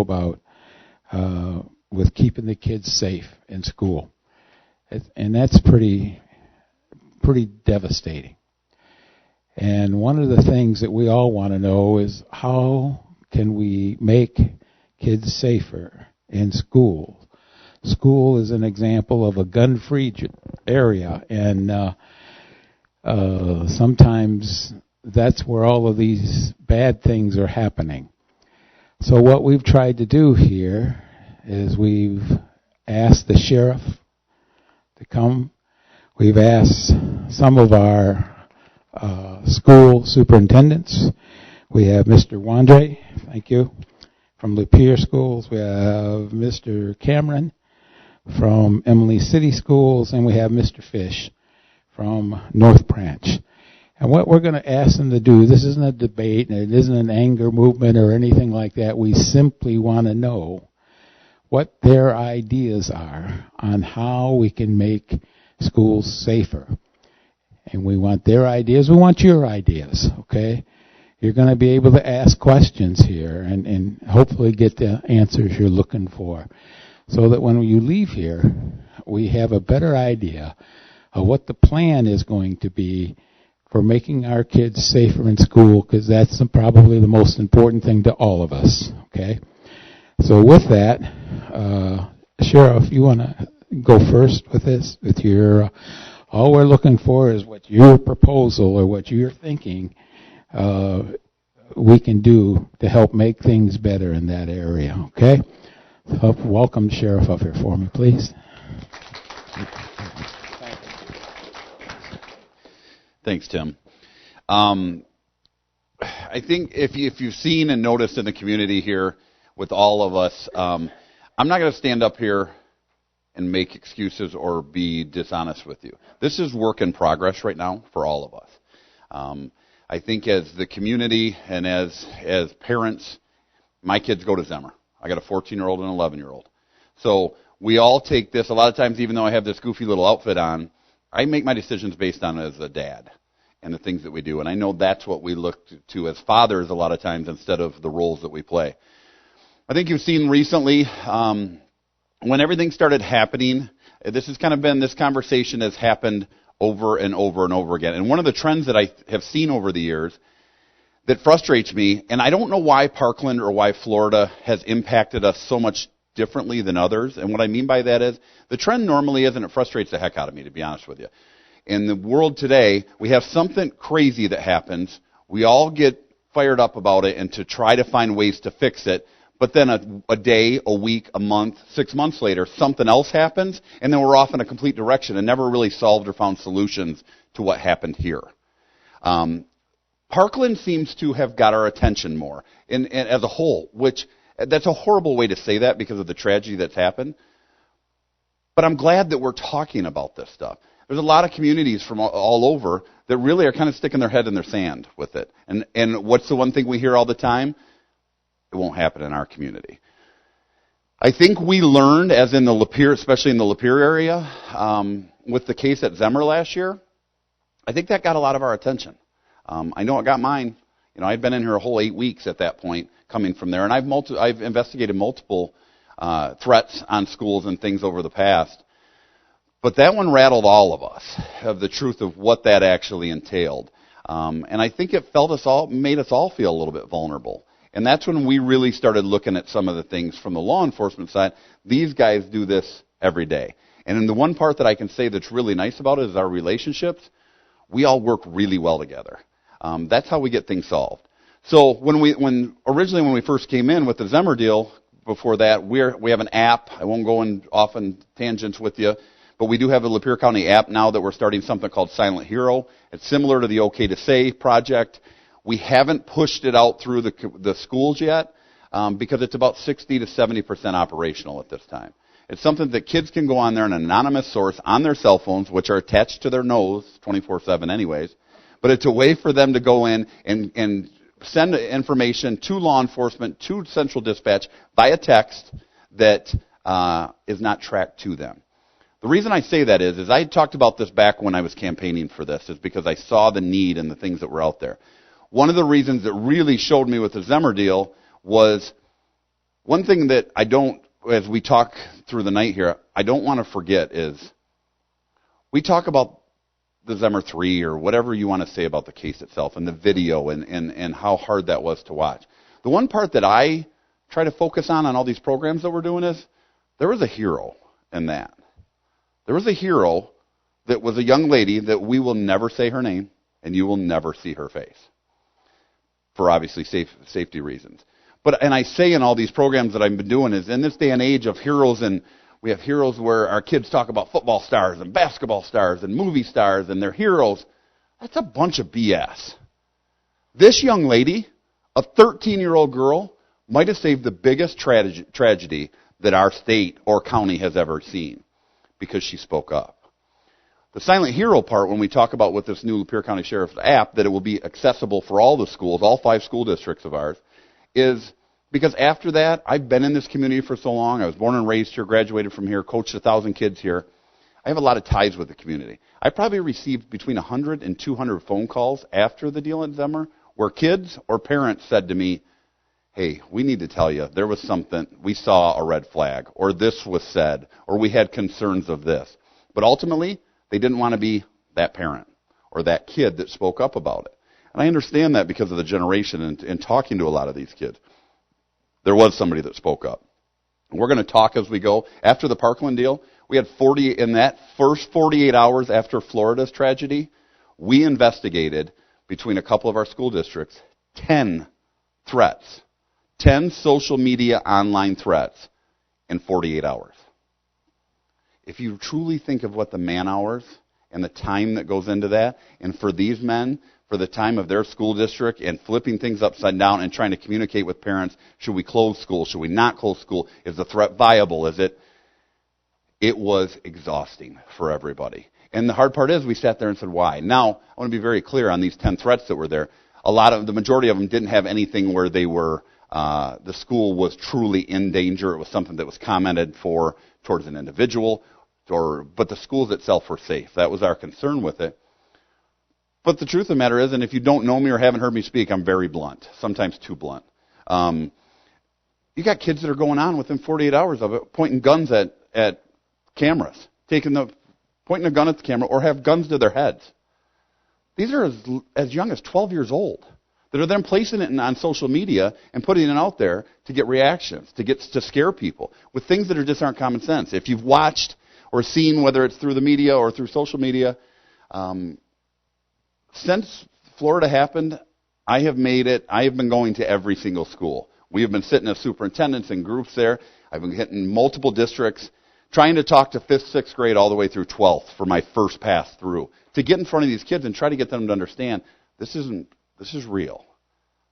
about with keeping the kids safe in school. And that's pretty devastating. And one of the things that we all want to know is how can we make kids safer in school? School is an example of a gun-free area, and sometimes that's where all of these bad things are happening. So what we've tried to do here is we've asked the sheriff to come. We've asked some of our school superintendents. We have Mr. Wandrie, thank you, from Lapeer Schools. We have Mr. Cameron from Imlay City Schools, and we have Mr. Fish from North Branch. And what we're going to ask them to do, this isn't a debate, and it isn't an anger movement or anything like that. We simply want to know what their ideas are on how we can make schools safer. And we want their ideas. We want your ideas, okay? You're going to be able to ask questions here and hopefully get the answers you're looking for, so that when you leave here, we have a better idea of what the plan is going to be for making our kids safer in school, because that's probably the most important thing to all of us, okay? So with that, Sheriff, you want to go first with this? With your, all we're looking for is what your proposal or what you're thinking we can do to help make things better in that area, okay? So welcome the Sheriff up here for me, please. Thanks, Tim. I think if you've seen and noticed in the community here with all of us, I'm not going to stand up here and make excuses or be dishonest with you. This is work in progress right now for all of us. I think as the community and as parents, my kids go to Zemmer. I got a 14-year-old and an 11-year-old. So we all take this, a lot of times even though I have this goofy little outfit on, I make my decisions based on as a dad and the things that we do. And I know that's what we look to as fathers a lot of times instead of the roles that we play. I think you've seen recently when everything started happening, this has kind of been, this conversation has happened over and over and over again. And one of the trends that I have seen over the years that frustrates me, and I don't know why Parkland or why Florida has impacted us so much differently than others. And what I mean by that is the trend normally is, and it frustrates the heck out of me, to be honest with you. In the world today, we have something crazy that happens. We all get fired up about it and to try to find ways to fix it. But then a day, a week, a month, 6 months later, something else happens, and then we're off in a complete direction and never really solved or found solutions to what happened here. Parkland seems to have got our attention more and as a whole, which that's a horrible way to say that because of the tragedy that's happened. But I'm glad that we're talking about this stuff. There's a lot of communities from all over that really are kind of sticking their head in their sand with it. And what's the one thing we hear all the time? It won't happen in our community. I think we learned, as in the Lapeer, especially in the Lapeer area, with the case at Zemmer last year, I think that got a lot of our attention. I know it got mine. You know, I'd been in here a whole 8 weeks at that point coming from there, and I've investigated multiple threats on schools and things over the past. But that one rattled all of us of the truth of what that actually entailed. And I think it made us all feel a little bit vulnerable. And that's when we really started looking at some of the things from the law enforcement side. These guys do this every day. And in the one part that I can say that's really nice about it is our relationships. We all work really well together. That's how we get things solved. So originally when we first came in with the Zemmer deal, before that, we have an app. I won't go in often tangents with you, but we do have a Lapeer County app now that we're starting something called Silent Hero. It's similar to the OK to Say project. We haven't pushed it out through the schools yet because it's about 60 to 70% operational at this time. It's something that kids can go on there, an anonymous source on their cell phones, which are attached to their nose 24/7 anyways. But it's a way for them to go in and send information to law enforcement, to central dispatch, via text that is not tracked to them. The reason I say that is I talked about this back when I was campaigning for this, is because I saw the need and the things that were out there. One of the reasons that really showed me with the Zemmer deal was One thing that I don't, as we talk through the night here, I don't want to forget is we talk about the Zemmer 3 or whatever you want to say about the case itself and the video and how hard that was to watch. The one part that I try to focus on all these programs that we're doing is there was a hero in that. There was a hero that was a young lady that we will never say her name and you will never see her face for obviously safety reasons. And I say in all these programs that I've been doing is in this day and age of heroes, and we have heroes where our kids talk about football stars and basketball stars and movie stars and they're heroes. That's a bunch of BS. This young lady, a 13-year-old girl, might have saved the biggest tragedy that our state or county has ever seen because she spoke up. The silent hero part, when we talk about with this new Lapeer County Sheriff's app, that it will be accessible for all the schools, all 5 school districts of ours, is because after that, I've been in this community for so long. I was born and raised here, graduated from here, coached 1,000 kids here. I have a lot of ties with the community. I probably received between 100 and 200 phone calls after the deal at Zemmer where kids or parents said to me, hey, we need to tell you, there was something, we saw a red flag, or this was said, or we had concerns of this. But ultimately, they didn't want to be that parent or that kid that spoke up about it. And I understand that because of the generation and talking to a lot of these kids. There was somebody that spoke up. And we're going to talk as we go. After the Parkland deal, we had 40, in that first 48 hours after Florida's tragedy, we investigated between a couple of our school districts 10 threats, 10 social media online threats in 48 hours. If you truly think of what the man hours and the time that goes into that, and for these men, for the time of their school district and flipping things upside down and trying to communicate with parents, should we close school? Should we not close school? Is the threat viable? It was exhausting for everybody. And the hard part is we sat there and said, why? Now, I want to be very clear on these 10 threats that were there. The majority of them didn't have anything where they were, the school was truly in danger. It was something that was commented for towards an individual, but the schools itself were safe. That was our concern with it. But the truth of the matter is, and if you don't know me or haven't heard me speak, I'm very blunt, sometimes too blunt. You got kids that are going on within 48 hours of it, pointing guns at cameras, pointing a gun at the camera, or have guns to their heads. These are as young as 12 years old that are then placing it on social media and putting it out there to get reactions, to scare people with things that just aren't common sense. If you've watched or seen, whether it's through the media or through social media, since Florida happened, I have been going to every single school. We have been sitting as superintendents in groups there. I've been hitting multiple districts, trying to talk to 5th, 6th grade all the way through 12th for my first pass through, to get in front of these kids and try to get them to understand this is real.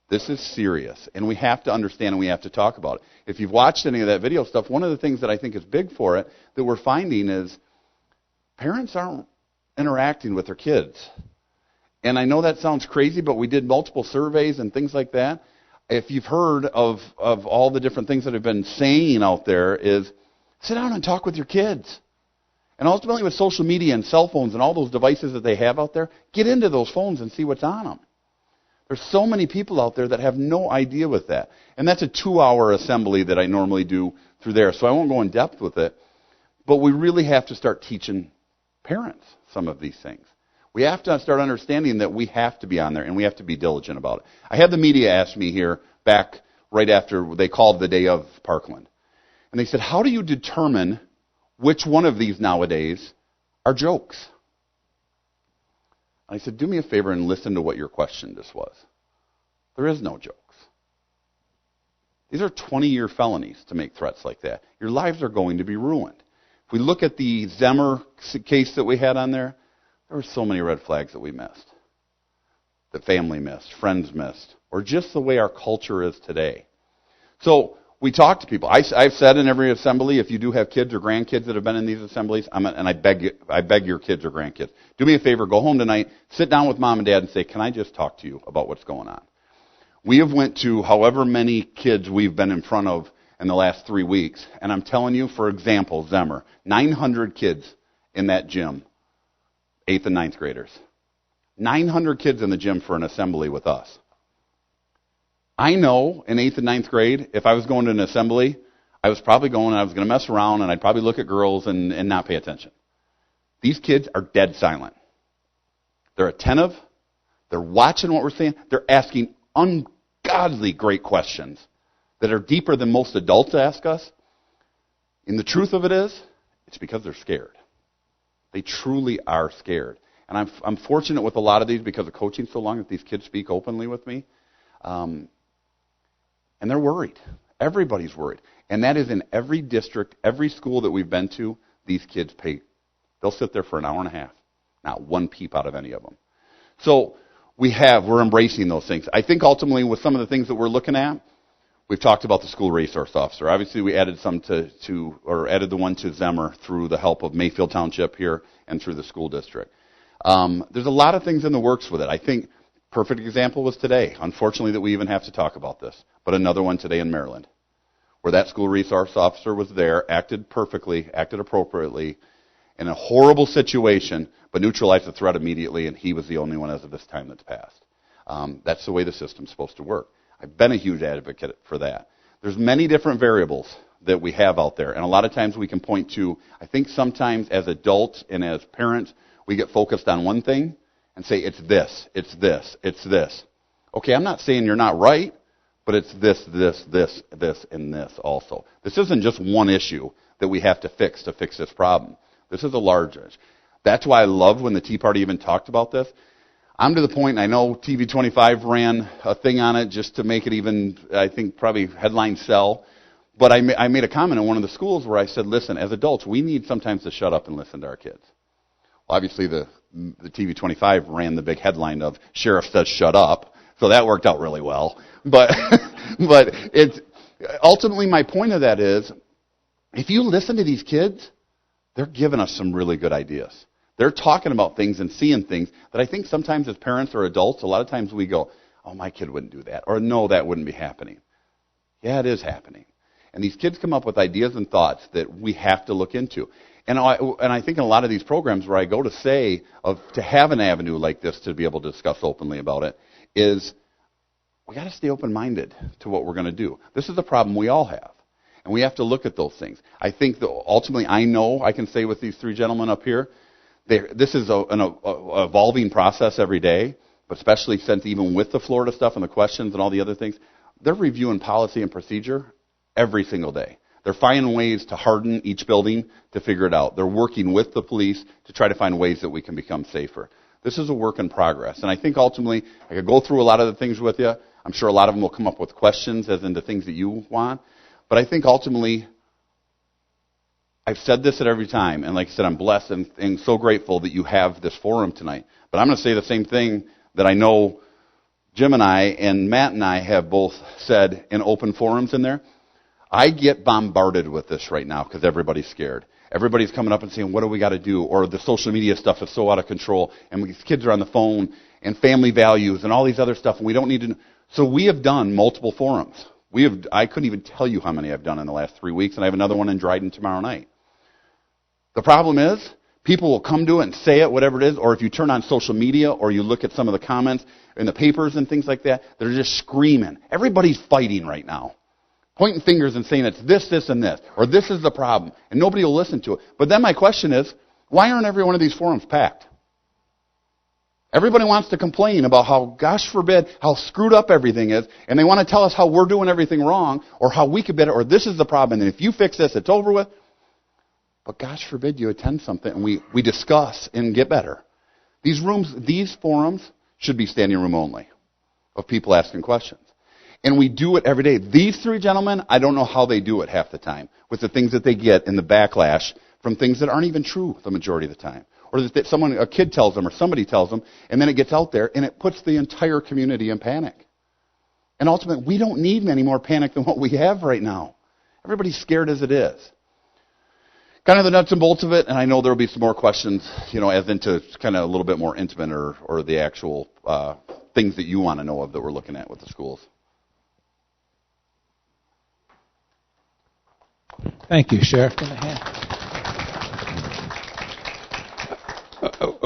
This is serious. And we have to understand and we have to talk about it. If you've watched any of that video stuff, one of the things that I think is big for it that we're finding is parents aren't interacting with their kids. And I know that sounds crazy, but we did multiple surveys and things like that. If you've heard of all the different things that have been saying out there is sit down and talk with your kids. And ultimately with social media and cell phones and all those devices that they have out there, get into those phones and see what's on them. There's so many people out there that have no idea with that. And that's a 2-hour assembly that I normally do through there. So I won't go in depth with it. But we really have to start teaching parents some of these things. We have to start understanding that we have to be on there and we have to be diligent about it. I had the media ask me here back right after they called the day of Parkland. And they said, how do you determine which one of these nowadays are jokes? I said, do me a favor and listen to what your question just was. There is no jokes. These are 20-year felonies to make threats like that. Your lives are going to be ruined. If we look at the Zemmer case that we had on there were so many red flags that we missed. That family missed, friends missed, or just the way our culture is today. So we talk to people. I've said in every assembly, if you do have kids or grandkids that have been in these assemblies, and I beg your kids or grandkids, do me a favor, go home tonight, sit down with mom and dad and say, can I just talk to you about what's going on? We have went to however many kids we've been in front of in the last 3 weeks, and I'm telling you, for example, Zemmer, 900 kids in that gym, 8th and 9th graders. 900 kids in the gym for an assembly with us. I know in 8th and ninth grade, if I was going to an assembly, I was probably going and I was going to mess around and I'd probably look at girls and not pay attention. These kids are dead silent. They're attentive. They're watching what we're saying. They're asking ungodly great questions that are deeper than most adults ask us. And the truth of it is, it's because they're scared. They truly are scared. And I'm fortunate with a lot of these because of coaching so long that these kids speak openly with me. And they're worried. Everybody's worried. And that is in every district, every school that we've been to, these kids they'll sit there for an hour and a half. Not one peep out of any of them. So we're embracing those things. I think ultimately with some of the things that we're looking at, we've talked about the school resource officer. Obviously we added some added the one to Zemmer through the help of Mayfield Township here and through the school district. There's a lot of things in the works with it. I think perfect example was today. Unfortunately that we even have to talk about this. But another one today in Maryland, where that school resource officer was there, acted perfectly, acted appropriately, in a horrible situation, but neutralized the threat immediately, and he was the only one as of this time that's passed. That's the way the system's supposed to work. I've been a huge advocate for that. There's many different variables that we have out there, and a lot of times we can point to, I think sometimes as adults and as parents, we get focused on one thing and say, it's this, it's this, it's this. Okay, I'm not saying you're not right, but it's this, and this also. This isn't just one issue that we have to fix this problem. This is a large issue. That's why I loved when the Tea Party even talked about this. I'm to the point, and I know TV25 ran a thing on it just to make it even, I think, probably headline sell. But I made a comment in one of the schools where I said, listen, as adults, we need sometimes to shut up and listen to our kids. Well, obviously, the TV25 ran the big headline of Sheriff Says Shut Up, so that worked out really well. But it's ultimately my point of that is, if you listen to these kids, they're giving us some really good ideas. They're talking about things and seeing things that I think sometimes as parents or adults, a lot of times we go, oh, my kid wouldn't do that. Or no, that wouldn't be happening. Yeah, it is happening. And these kids come up with ideas and thoughts that we have to look into. And I think in a lot of these programs where I go to have an avenue like this to be able to discuss openly about it, is we got to stay open-minded to what we're going to do. This is a problem we all have. And we have to look at those things. I think that ultimately I know I can say with these three gentlemen up here, this is an evolving process every day, but especially since even with the Florida stuff and the questions and all the other things, they're reviewing policy and procedure every single day. They're finding ways to harden each building to figure it out. They're working with the police to try to find ways that we can become safer. This is a work in progress. And I think ultimately, I could go through a lot of the things with you. I'm sure a lot of them will come up with questions as into things that you want. But I think ultimately, I've said this at every time, and like I said, I'm blessed and so grateful that you have this forum tonight. But I'm going to say the same thing that I know Jim and I and Matt and I have both said in open forums in there. I get bombarded with this right now because everybody's scared. Everybody's coming up and saying, what do we got to do? Or the social media stuff is so out of control, and these kids are on the phone, and family values, and all these other stuff, and we don't need to. So we have done multiple forums. I couldn't even tell you how many I've done in the last 3 weeks, and I have another one in Dryden tomorrow night. The problem is, people will come to it and say it, whatever it is, or if you turn on social media or you look at some of the comments in the papers and things like that, they're just screaming. Everybody's fighting right now. Pointing fingers and saying it's this, and this, or this is the problem, and nobody will listen to it. But then my question is, why aren't every one of these forums packed? Everybody wants to complain about how, gosh forbid, how screwed up everything is, and they want to tell us how we're doing everything wrong, or how we could better, or this is the problem, and if you fix this, it's over with. But gosh forbid you attend something and we discuss and get better. These forums should be standing room only of people asking questions. And we do it every day. These three gentlemen, I don't know how they do it half the time with the things that they get in the backlash from things that aren't even true the majority of the time. Or that a kid tells them or somebody tells them, and then it gets out there and it puts the entire community in panic. And ultimately, we don't need any more panic than what we have right now. Everybody's scared as it is. Kind of the nuts and bolts of it, and I know there will be some more questions, as into kind of a little bit more intimate or the actual things that you want to know of that we're looking at with the schools. Thank you, Sheriff.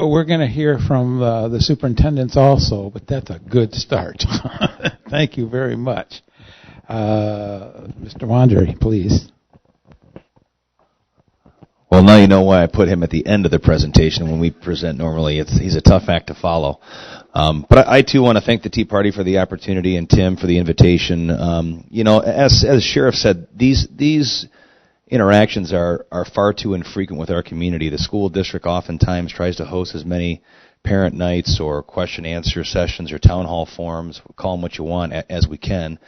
we're going to hear from the superintendents also, but that's a good start. Thank you very much. Mr. Wandrie, please. Well, now you know why I put him at the end of the presentation when we present normally. He's a tough act to follow. But I too want to thank the Tea Party for the opportunity and Tim for the invitation. As Sheriff said, these interactions are far too infrequent with our community. The school district oftentimes tries to host as many parent nights or question-answer sessions or town hall forums, call them what you want, as we can.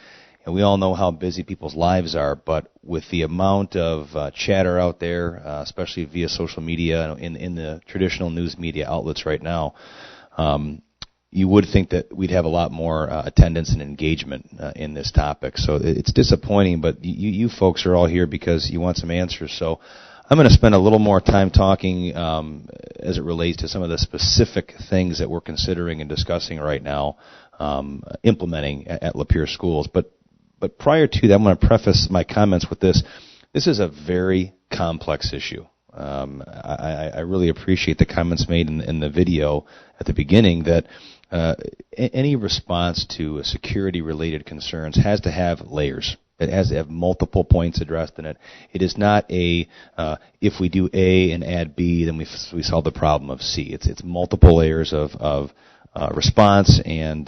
And we all know how busy people's lives are, but with the amount of chatter out there, especially via social media in the traditional news media outlets right now, you would think that we'd have a lot more attendance and engagement in this topic. So it's disappointing, but you folks are all here because you want some answers. So I'm going to spend a little more time talking as it relates to some of the specific things that we're considering and discussing right now, implementing at Lapeer schools. But prior to that, I'm going to preface my comments with this. This is a very complex issue. I really appreciate the comments made in the video at the beginning that any response to security-related concerns has to have layers. It has to have multiple points addressed in it. It is not if we do A and add B, then we solve the problem of C. It's multiple layers of response, and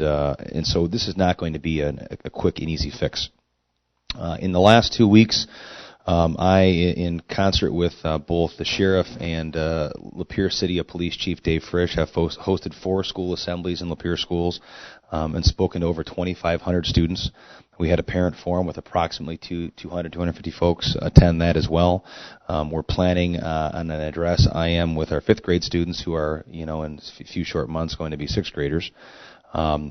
so this is not going to be a quick and easy fix. In the last 2 weeks, I, in concert with both the sheriff and Lapeer City Police Chief Dave Frisch, have hosted 4 school assemblies in Lapeer schools and spoken to over 2,500 students. We had a parent forum with approximately 250 folks attend that as well. We're planning on an address IM with our 5th grade students who are, in a few short months going to be 6th graders.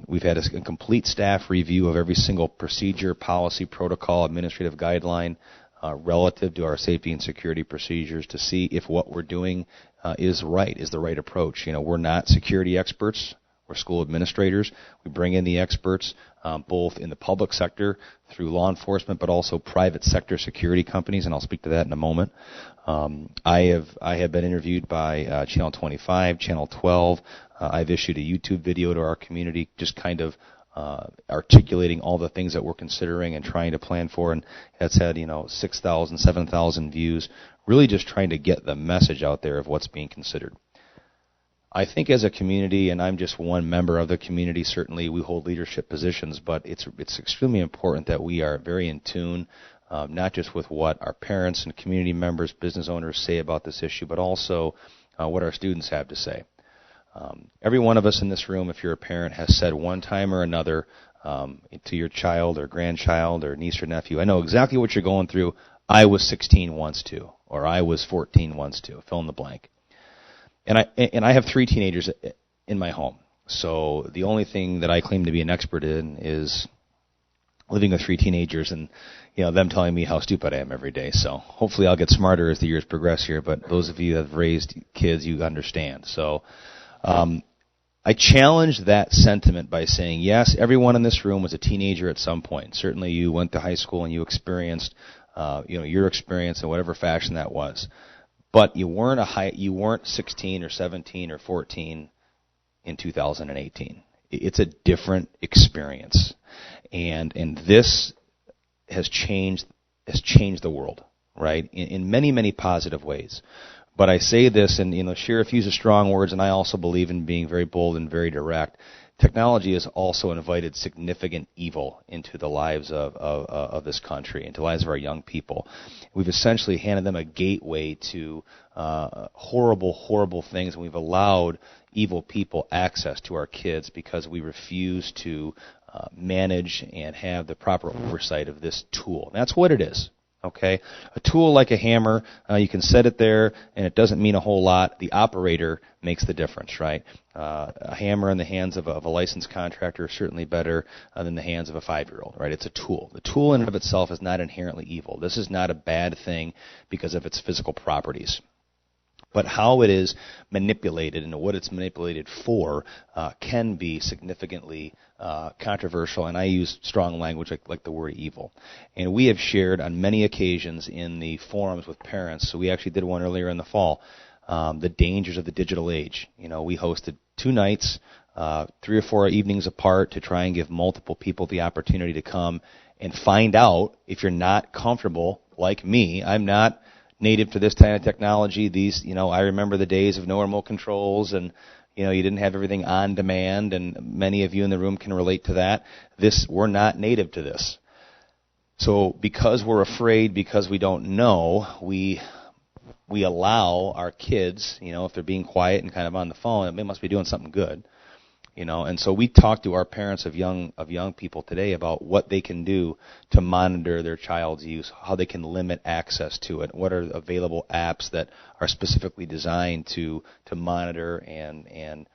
We've had a complete staff review of every single procedure, policy, protocol, administrative guideline relative to our safety and security procedures to see if what we're doing is the right approach. We're not security experts. We're school administrators. We bring in the experts both in the public sector through law enforcement, but also private sector security companies, and I'll speak to that in a moment. I have been interviewed by Channel 25, Channel 12. I've issued a YouTube video to our community, just kind of articulating all the things that we're considering and trying to plan for, and that's had 6,000, 7,000 views. Really, just trying to get the message out there of what's being considered. I think as a community, and I'm just one member of the community, certainly we hold leadership positions, but it's extremely important that we are very in tune, not just with what our parents and community members, business owners say about this issue, but also what our students have to say. Every one of us in this room, if you're a parent, has said one time or another to your child or grandchild or niece or nephew, I know exactly what you're going through. I was 16 once too, or I was 14 once too. Fill in the blank. And I have 3 teenagers in my home. So the only thing that I claim to be an expert in is living with 3 teenagers and them telling me how stupid I am every day. So hopefully I'll get smarter as the years progress here. But those of you that have raised kids, you understand. So I challenge that sentiment by saying, yes, everyone in this room was a teenager at some point. Certainly you went to high school and you experienced your experience in whatever fashion that was. But you weren't 16 or 17 or 14 in 2018. It's a different experience, and this has changed the world, right? In many, many positive ways. But I say this, and Sheriff uses strong words, and I also believe in being very bold and very direct. Technology has also invited significant evil into the lives of this country, into the lives of our young people. We've essentially handed them a gateway to horrible, horrible things, and we've allowed evil people access to our kids because we refuse to manage and have the proper oversight of this tool. That's what it is. Okay, a tool like a hammer, you can set it there, and it doesn't mean a whole lot. The operator makes the difference, right? A hammer in the hands of a licensed contractor is certainly better than the hands of a 5-year-old, right? It's a tool. The tool in and of itself is not inherently evil. This is not a bad thing because of its physical properties. But how it is manipulated and what it's manipulated for can be significantly controversial, and I use strong language like the word evil. And we have shared on many occasions in the forums with parents, so we actually did one earlier in the fall, the dangers of the digital age. We hosted 2 nights, 3 or 4 evenings apart to try and give multiple people the opportunity to come and find out if you're not comfortable like me. I'm not native to this kind of technology. I remember the days of no remote controls and, you didn't have everything on demand, and many of you in the room can relate to that. We're not native to this. So because we're afraid, because we don't know, we allow our kids, if they're being quiet and kind of on the phone, they must be doing something good. And so we talk to our parents of young people today about what they can do to monitor their child's use, how they can limit access to it, what are available apps that are specifically designed to monitor and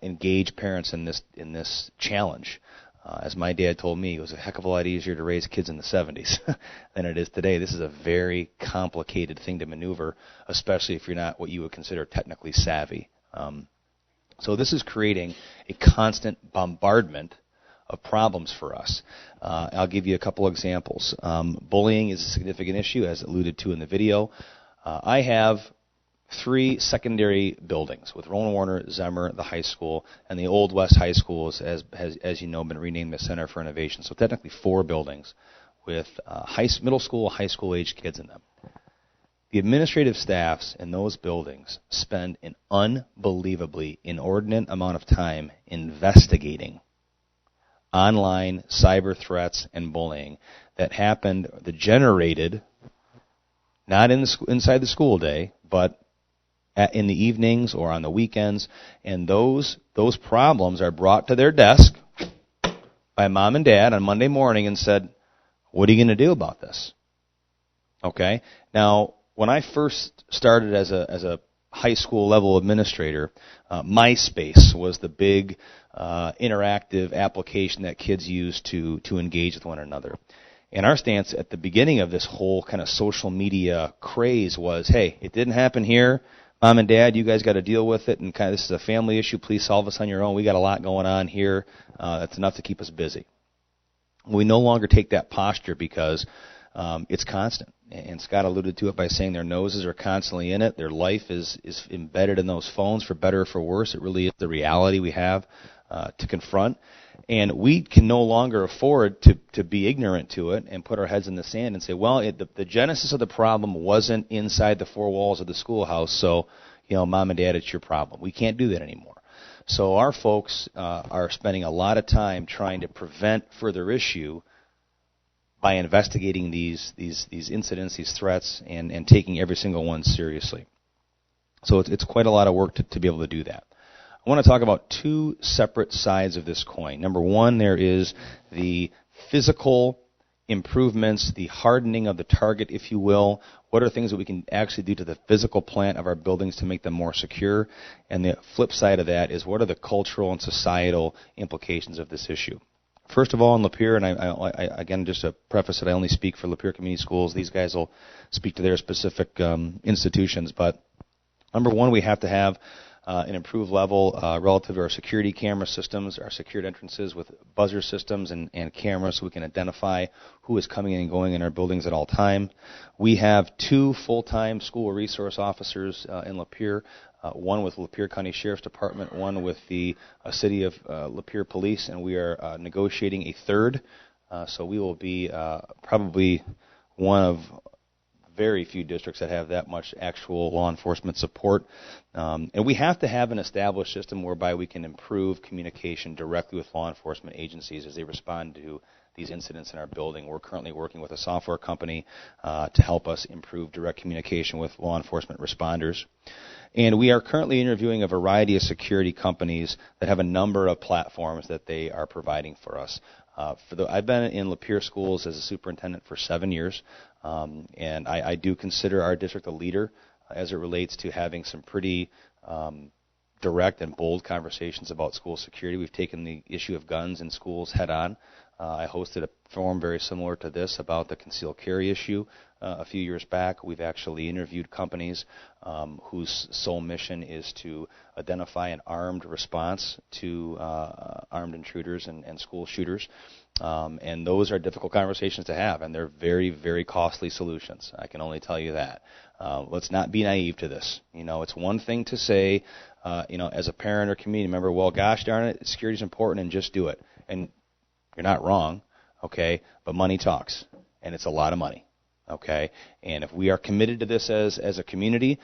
engage parents in this challenge. As my dad told me, it was a heck of a lot easier to raise kids in the 70s than it is today. This is a very complicated thing to maneuver, especially if you're not what you would consider technically savvy. So this is creating a constant bombardment of problems for us. I'll give you a couple examples. Bullying is a significant issue, as alluded to in the video. I have 3 secondary buildings with Roland Warner, Zemmer, the high school, and the Old West High School has, as you know, been renamed the Center for Innovation. So technically 4 buildings with middle school, high school age kids in them. The administrative staffs in those buildings spend an unbelievably inordinate amount of time investigating online cyber threats and bullying that generated not inside the school day, but in the evenings or on the weekends. And those problems are brought to their desk by mom and dad on Monday morning and said, "What are you going to do about this?" Okay? Now, when I first started as a high school level administrator, MySpace was the big interactive application that kids used to engage with one another. And our stance at the beginning of this whole kind of social media craze was, hey, it didn't happen here. Mom and Dad, you guys got to deal with it, and kind of this is a family issue. Please solve this on your own. We got a lot going on here. That's enough to keep us busy. We no longer take that posture because it's constant. And Scott alluded to it by saying their noses are constantly in it. Their life is embedded in those phones, for better or for worse. It really is the reality we have to confront. And we can no longer afford to be ignorant to it and put our heads in the sand and say, well, the genesis of the problem wasn't inside the 4 walls of the schoolhouse, so, Mom and Dad, it's your problem. We can't do that anymore. So our folks are spending a lot of time trying to prevent further issue by investigating these incidents, these threats, and taking every single one seriously. So it's quite a lot of work to be able to do that. I want to talk about 2 separate sides of this coin. Number one, there is the physical improvements, the hardening of the target, if you will. What are things that we can actually do to the physical plant of our buildings to make them more secure? And the flip side of that is, what are the cultural and societal implications of this issue? First of all, in Lapeer, and I again, just to preface it, I only speak for Lapeer Community Schools. These guys will speak to their specific institutions. But number one, we have to have an improved level relative to our security camera systems, our secured entrances with buzzer systems and cameras so we can identify who is coming in and going in our buildings at all time. We have 2 full-time school resource officers in Lapeer, one with Lapeer County Sheriff's Department, one with the City of Lapeer Police, and we are negotiating a 3rd. So we will be probably one of very few districts that have that much actual law enforcement support. And we have to have an established system whereby we can improve communication directly with law enforcement agencies as they respond to these incidents in our building. We're currently working with a software company to help us improve direct communication with law enforcement responders. And we are currently interviewing a variety of security companies that have a number of platforms that they are providing for us. I've been in Lapeer schools as a superintendent for 7 years, and I do consider our district a leader as it relates to having some pretty direct and bold conversations about school security. We've taken the issue of guns in schools head on. I hosted a forum very similar to this about the concealed carry issue a few years back. We've actually interviewed companies whose sole mission is to identify an armed response to armed intruders and school shooters. And those are difficult conversations to have, and they're very, very costly solutions. I can only tell you that. Let's not be naive to this. It's one thing to say, as a parent or community member, well, gosh darn it, security is important, and just do it. And you're not wrong, okay? But money talks, and it's a lot of money, okay? And if we are committed to this as a community,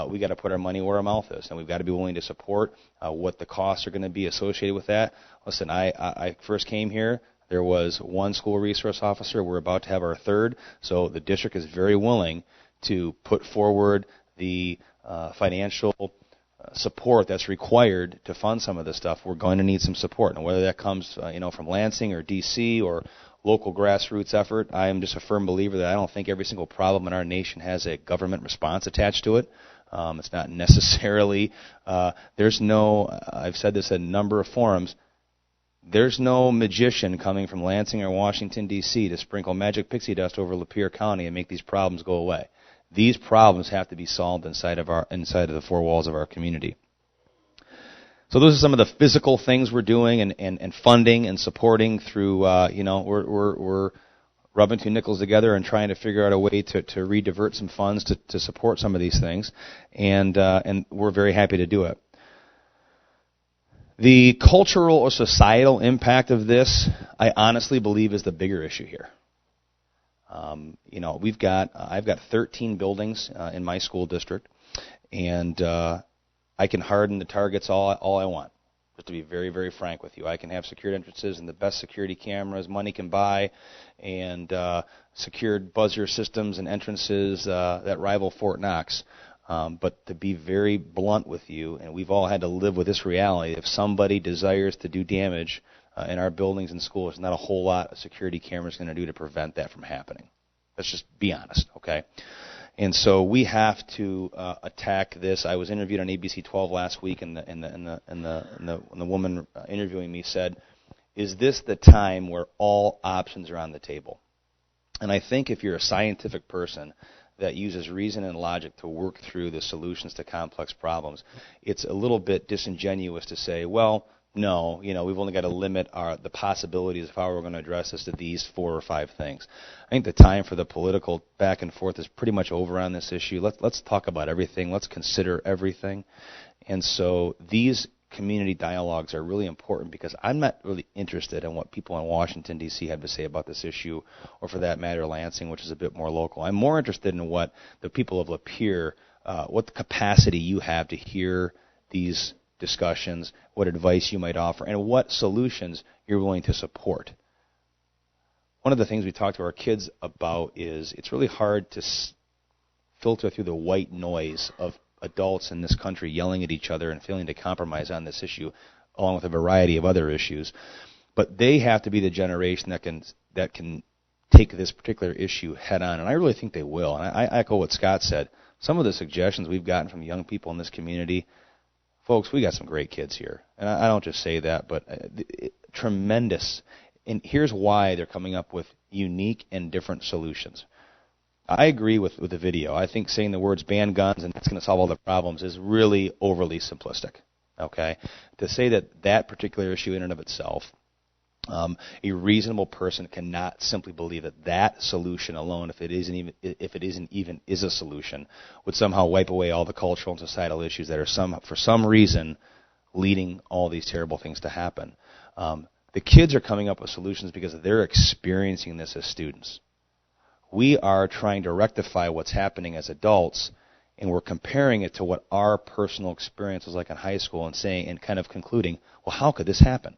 we got to put our money where our mouth is, and we've got to be willing to support what the costs are going to be associated with that. Listen, I first came here. There was one school resource officer. We're about to have our third. So the district is very willing to put forward the financial support that's required to fund some of this stuff. We're going to need some support. And whether that comes from Lansing or D.C. or local grassroots effort, I am just a firm believer that I don't think every single problem in our nation has a government response attached to it. It's not necessarily, I've said this in a number of forums, there's no magician coming from Lansing or Washington, D.C. to sprinkle magic pixie dust over Lapeer County and make these problems go away. These problems have to be solved inside of the four walls of our community. So those are some of the physical things we're doing and funding and supporting through, we're rubbing two nickels together and trying to figure out a way to redivert some funds to support some of these things. And we're very happy to do it. The cultural or societal impact of this, I honestly believe, is the bigger issue here. I've got 13 buildings in my school district, and I can harden the targets all I want. Just to be very, very frank with you, I can have secured entrances and the best security cameras money can buy, and secured buzzer systems and entrances that rival Fort Knox. But to be very blunt with you, and we've all had to live with this reality, if somebody desires to do damage in our buildings and schools, there's not a whole lot of security cameras going to do to prevent that from happening. Let's just be honest, okay? And so we have to attack this. I was interviewed on ABC 12 last week, and the woman interviewing me said, "Is this the time where all options are on the table?" And I think if you're a scientific person that uses reason and logic to work through the solutions to complex problems, it's a little bit disingenuous to say, well, no, we've only got to limit the possibilities of how we're going to address this to these 4 or 5 things. I think the time for the political back and forth is pretty much over on this issue. Let's talk about everything. Let's consider everything. And so these community dialogues are really important because I'm not really interested in what people in Washington, D.C. have to say about this issue, or for that matter, Lansing, which is a bit more local. I'm more interested in what the people of Lapeer, what the capacity you have to hear these discussions, what advice you might offer, and what solutions you're willing to support. One of the things we talk to our kids about is it's really hard to filter through the white noise of adults in this country yelling at each other and failing to compromise on this issue, along with a variety of other issues. But they have to be the generation that can take this particular issue head on, and I really think they will. And I echo what Scott said. Some of the suggestions we've gotten from young people in this community, folks, we got some great kids here. And I don't just say that, but tremendous. And here's why they're coming up with unique and different solutions. I agree with the video. I think saying the words ban guns and that's going to solve all the problems is really overly simplistic. Okay? To say that particular issue in and of itself, a reasonable person cannot simply believe that solution alone, if it isn't even a solution, would somehow wipe away all the cultural and societal issues that are for some reason leading all these terrible things to happen. The kids are coming up with solutions because they're experiencing this as students. We are trying to rectify what's happening as adults, and we're comparing it to what our personal experience was like in high school and saying and kind of concluding, well, how could this happen?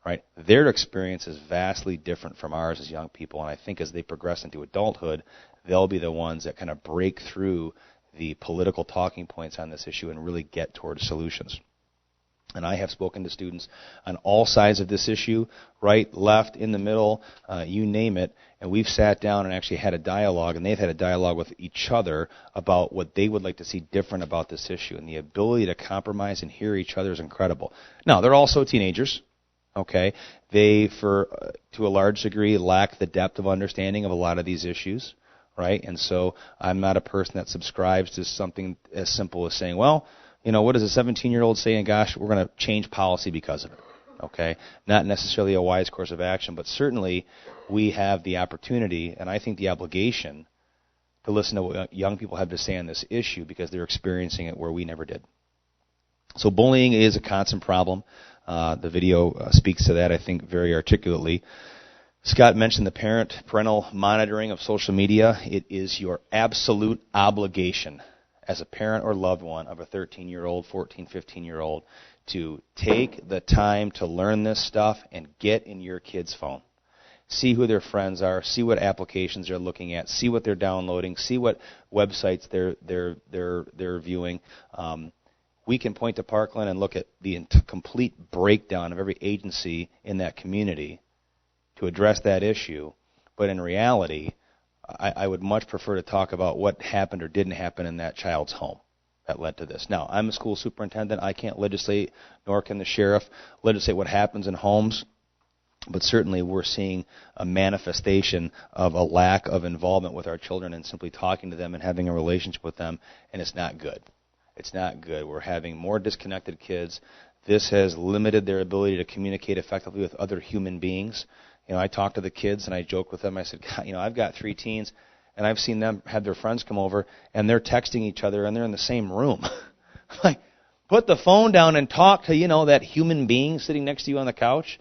Right? Their experience is vastly different from ours as young people, and I think as they progress into adulthood, they'll be the ones that kind of break through the political talking points on this issue and really get towards solutions. And I have spoken to students on all sides of this issue, right, left, in the middle, you name it, and we've sat down and actually had a dialogue, and they've had a dialogue with each other about what they would like to see different about this issue. And the ability to compromise and hear each other is incredible. Now, they're also teenagers. Okay, they, to a large degree, lack the depth of understanding of a lot of these issues, right? And so I'm not a person that subscribes to something as simple as saying, well, what does a 17-year-old say? And gosh, we're going to change policy because of it. Okay, not necessarily a wise course of action, but certainly we have the opportunity, and I think the obligation, to listen to what young people have to say on this issue because they're experiencing it where we never did. So bullying is a constant problem. The video speaks to that, I think, very articulately. Scott mentioned the parental monitoring of social media. It is your absolute obligation as a parent or loved one of a 13-year-old, 14, 15-year-old to take the time to learn this stuff and get in your kid's phone. See who their friends are, see what applications they're looking at, see what they're downloading, see what websites they're viewing. We can point to Parkland and look at the complete breakdown of every agency in that community to address that issue. But in reality, I would much prefer to talk about what happened or didn't happen in that child's home that led to this. Now, I'm a school superintendent. I can't legislate, nor can the sheriff legislate what happens in homes. But certainly we're seeing a manifestation of a lack of involvement with our children and simply talking to them and having a relationship with them, and it's not good. It's not good. We're having more disconnected kids. This has limited their ability to communicate effectively with other human beings. I talk to the kids and I joke with them. I said, God, I've got 3 teens, and I've seen them have their friends come over, and they're texting each other, and they're in the same room. Like, put the phone down and talk to, that human being sitting next to you on the couch.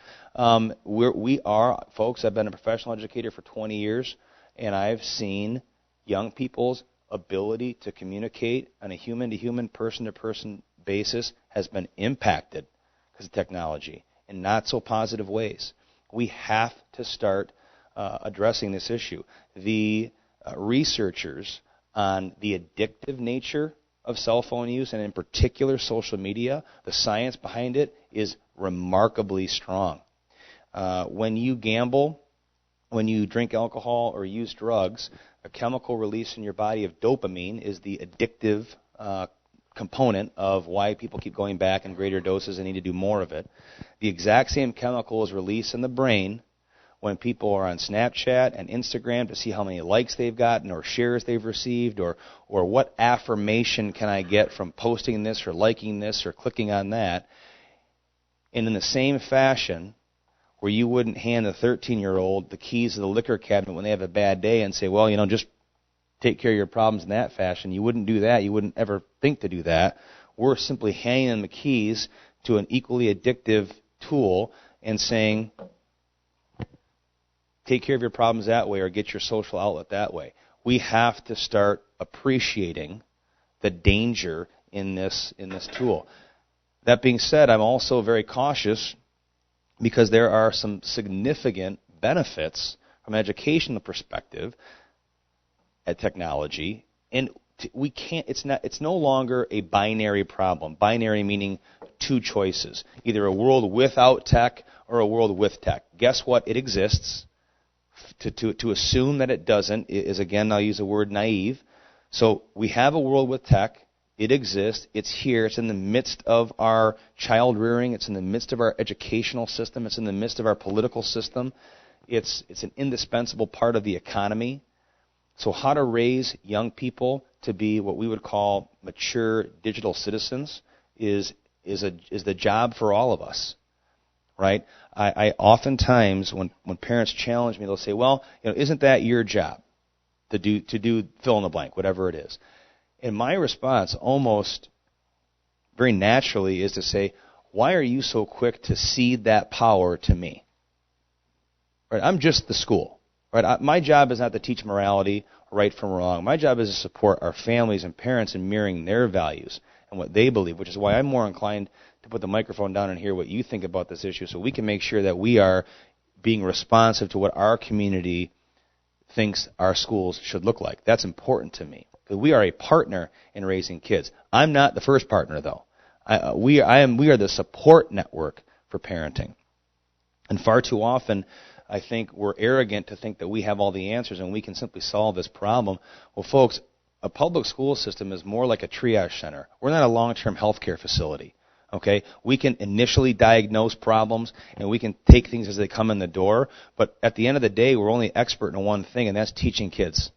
We are, folks, I've been a professional educator for 20 years, and I've seen young people's ability to communicate on a human-to-human, person-to-person basis has been impacted because of technology in not so positive ways. We have to start addressing this issue. The researchers on the addictive nature of cell phone use, and in particular social media, the science behind it is remarkably strong. When you gamble, when you drink alcohol or use drugs, a chemical release in your body of dopamine is the addictive component of why people keep going back in greater doses and need to do more of it. The exact same chemical is released in the brain when people are on Snapchat and Instagram to see how many likes they've gotten or shares they've received or what affirmation can I get from posting this or liking this or clicking on that. And in the same fashion, where you wouldn't hand a 13-year-old the keys to the liquor cabinet when they have a bad day and say, well, just take care of your problems in that fashion. You wouldn't do that. You wouldn't ever think to do that. We're simply handing them the keys to an equally addictive tool and saying, take care of your problems that way or get your social outlet that way. We have to start appreciating the danger in this tool. That being said, I'm also very cautious because there are some significant benefits from an educational perspective at technology, and we can't. It's no longer a binary problem. Binary meaning 2 choices: either a world without tech or a world with tech. Guess what? It exists. To assume that it doesn't is, again, I'll use the word naive. So we have a world with tech. It exists. It's here. It's in the midst of our child rearing. It's in the midst of our educational system. It's in the midst of our political system. It's an indispensable part of the economy. So how to raise young people to be what we would call mature digital citizens is the job for all of us, right? I oftentimes, when parents challenge me, they'll say, well, isn't that your job to do fill in the blank, whatever it is? And my response almost very naturally is to say, why are you so quick to cede that power to me? Right? I'm just the school. Right? My job is not to teach morality, right from wrong. My job is to support our families and parents in mirroring their values and what they believe, which is why I'm more inclined to put the microphone down and hear what you think about this issue so we can make sure that we are being responsive to what our community thinks our schools should look like. That's important to me. Because we are a partner in raising kids. I'm not the first partner, though. We are the support network for parenting. And far too often, I think we're arrogant to think that we have all the answers and we can simply solve this problem. Well, folks, a public school system is more like a triage center. We're not a long-term health care facility. Okay? We can initially diagnose problems and we can take things as they come in the door, but at the end of the day, we're only expert in one thing, and that's teaching kids.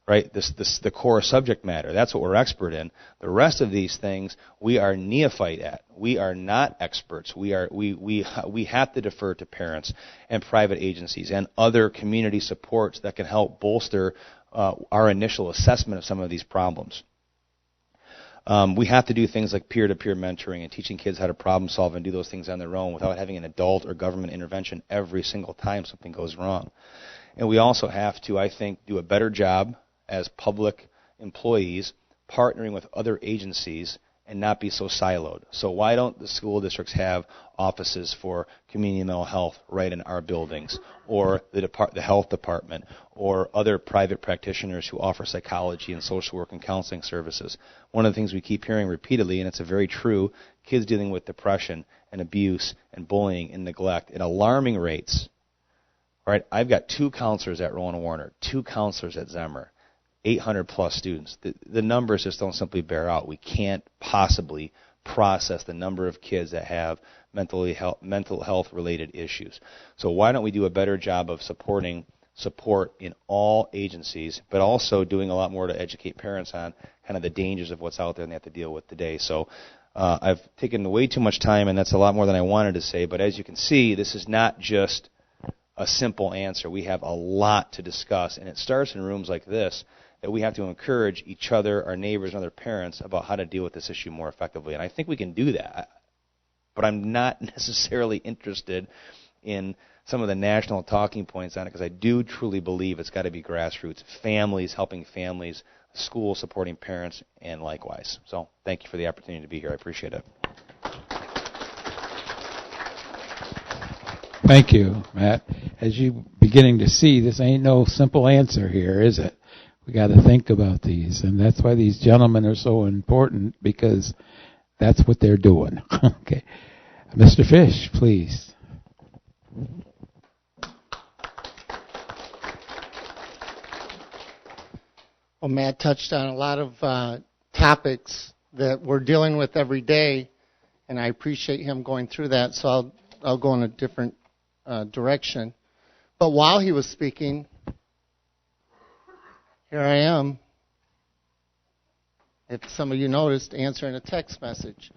right? The core subject matter. That's what we're expert in. The rest of these things we are neophyte at. We are not experts. We have to defer to parents and private agencies and other community supports that can help bolster our initial assessment of some of these problems. We have to do things like peer-to-peer mentoring and teaching kids how to problem solve and do those things on their own without having an adult or government intervention every single time something goes wrong. And we also have to, I think, do a better job as public employees partnering with other agencies and not be so siloed. So why don't the school districts have offices for community mental health right in our buildings, or the health department, or other private practitioners who offer psychology and social work and counseling services? One of the things we keep hearing repeatedly, and it's very true, kids dealing with depression and abuse and bullying and neglect at alarming rates. All right, I've got 2 counselors at Rowan Warner, 2 counselors at Zemmer, 800 plus students. The numbers just don't simply bear out. We can't possibly process the number of kids that have mental health related issues. So why don't we do a better job of supporting support in all agencies, but also doing a lot more to educate parents on kind of the dangers of what's out there and they have to deal with today. So I've taken way too much time, and that's a lot more than I wanted to say. But as you can see, this is not just a simple answer. We have a lot to discuss, and it starts in rooms like this, that we have to encourage each other, our neighbors, and other parents about how to deal with this issue more effectively. And I think we can do that. But I'm not necessarily interested in some of the national talking points on it, because I do truly believe it's got to be grassroots, families helping families, schools supporting parents, and likewise. So thank you for the opportunity to be here. I appreciate it. Thank you, Matt. As you're beginning to see, this ain't no simple answer here, is it? We got to think about these, and that's why these gentlemen are so important, because that's what they're doing. Okay, Mr. Fish, please. Well, Matt touched on a lot of topics that we're dealing with every day, and I appreciate him going through that. So I'll go in a different direction. But while he was speaking, here I am, if some of you noticed, answering a text message.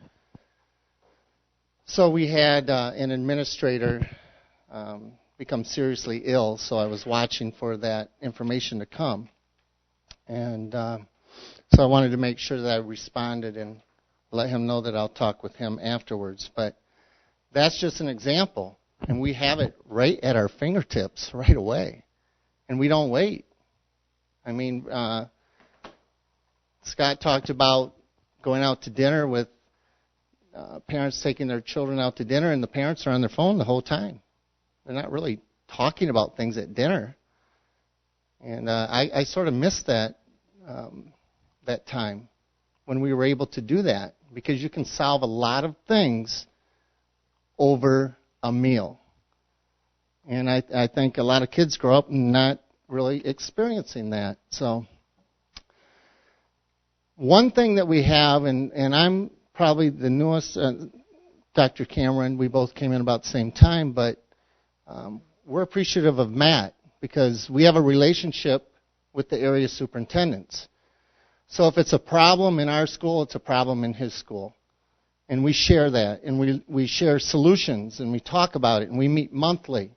So we had an administrator become seriously ill, so I was watching for that information to come. And so I wanted to make sure that I responded and let him know that I'll talk with him afterwards. But that's just an example, and we have it right at our fingertips right away, and we don't wait. I mean, Scott talked about going out to dinner with parents taking their children out to dinner, and the parents are on their phone the whole time. They're not really talking about things at dinner. And I sort of missed that time when we were able to do that, because you can solve a lot of things over a meal. And I think a lot of kids grow up not really experiencing that. So one thing that we have, and I'm probably the newest, Dr. Cameron, we both came in about the same time, but we're appreciative of Matt because we have a relationship with the area superintendents. So if it's a problem in our school, it's a problem in his school. And we share that, and we share solutions, and we talk about it, and we meet monthly.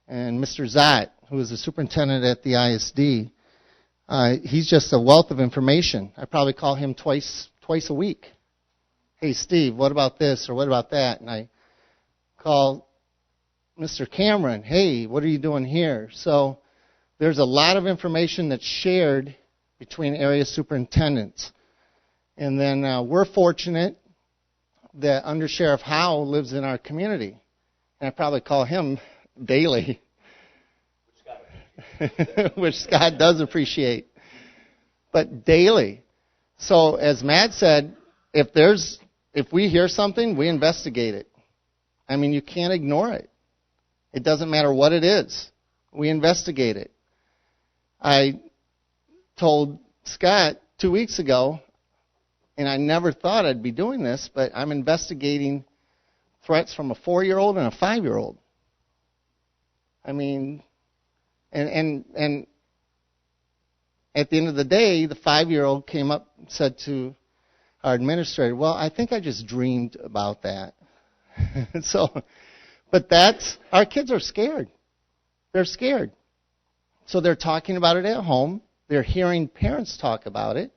And Mr. Zott, who is the superintendent at the ISD, he's just a wealth of information. I probably call him twice a week. Hey, Steve, what about this or what about that? And I call Mr. Cameron, hey, what are you doing here? So there's a lot of information that's shared between area superintendents. And then we're fortunate that Under Sheriff Howe lives in our community. And I probably call him daily, which Scott does appreciate, but daily. So as Matt said, if we hear something, we investigate it. I mean, you can't ignore it. It doesn't matter what it is. We investigate it. I told Scott 2 weeks ago, and I never thought I'd be doing this, but I'm investigating threats from a 4-year-old and a 5-year-old. I mean, and At the end of the day, the 5-year-old came up and said to our administrator, well, I think I just dreamed about that. But our kids are scared. They're scared. So they're talking about it at home. They're hearing parents talk about it.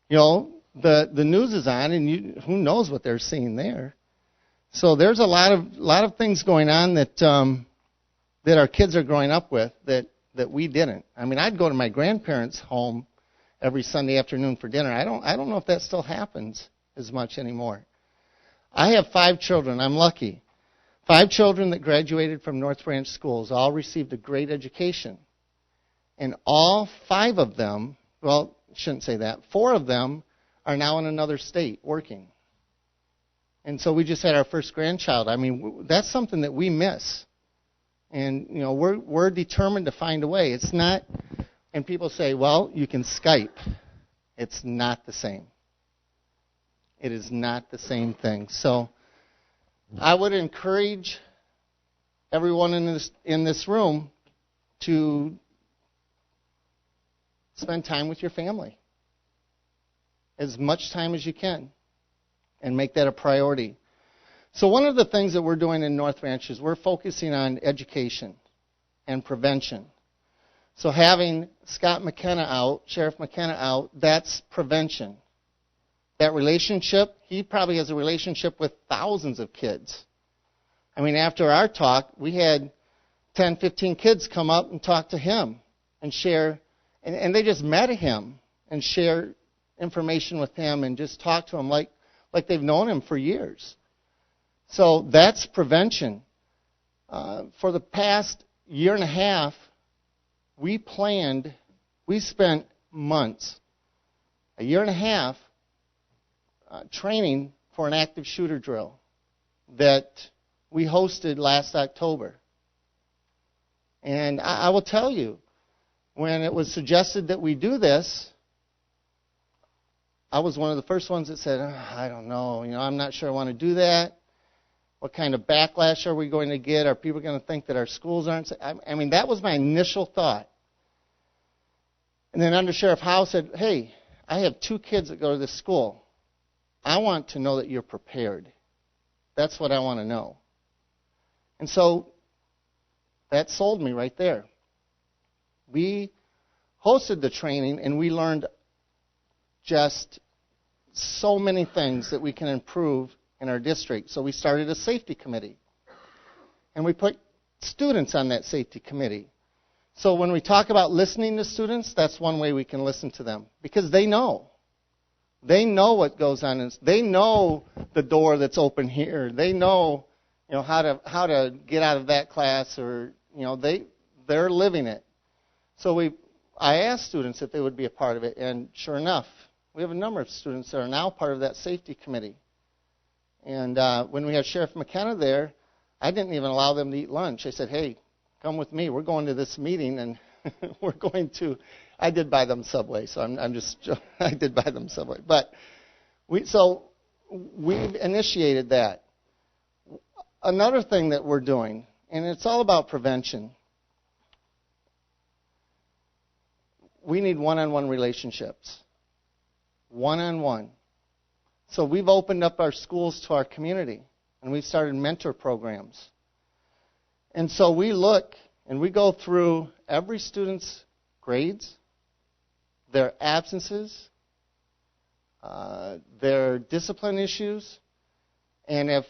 The news is on, and who knows what they're seeing there. So there's a lot of things going on that our kids are growing up with that we didn't. I mean, I'd go to my grandparents' home every Sunday afternoon for dinner. I don't know if that still happens as much anymore. I have 5 children. I'm lucky. 5 children that graduated from North Branch schools, all received a great education. And all 5 of them, well, shouldn't say that, 4 of them are now in another state working. And so we just had our first grandchild. I mean, that's something that we miss. And, we're determined to find a way. It's not, and people say, well, you can Skype. It's not the same. It is not the same thing. So I would encourage everyone in this room to spend time with your family. As much time as you can. And make that a priority. So one of the things that we're doing in North Ranch is we're focusing on education and prevention. So having Scott McKenna out, Sheriff McKenna out, that's prevention. That relationship, he probably has a relationship with thousands of kids. I mean, after our talk, we had 10, 15 kids come up and talk to him and share, and they just met him and share information with him and just talk to him like they've known him for years. So that's prevention. For the past year and a half, we spent months, a year and a half, training for an active shooter drill that we hosted last October. And I will tell you, when it was suggested that we do this, I was one of the first ones that said, I don't know, I'm not sure I want to do that. What kind of backlash are we going to get? Are people going to think that our schools aren't safe? I mean, that was my initial thought. And then Under Sheriff Howe said, hey, I have 2 kids that go to this school. I want to know that you're prepared. That's what I want to know. And so that sold me right there. We hosted the training, and we learned just so many things that we can improve in our district. So we started a safety committee. And we put students on that safety committee. So when we talk about listening to students, that's one way we can listen to them. Because they know. They know what goes on. They know the door that's open here. They know, how to get out of that class, or they're living it. So I asked students if they would be a part of it, and sure enough, we have a number of students that are now part of that safety committee. And when we had Sheriff McKenna there, I didn't even allow them to eat lunch. I said, hey, come with me. We're going to this meeting, and we're going to. I did buy them Subway, so I did buy them Subway. But we've initiated that. Another thing that we're doing, and it's all about prevention. We need one-on-one relationships. One-on-one. So we've opened up our schools to our community, and we've started mentor programs. And so we look and we go through every student's grades, their absences, their discipline issues, and if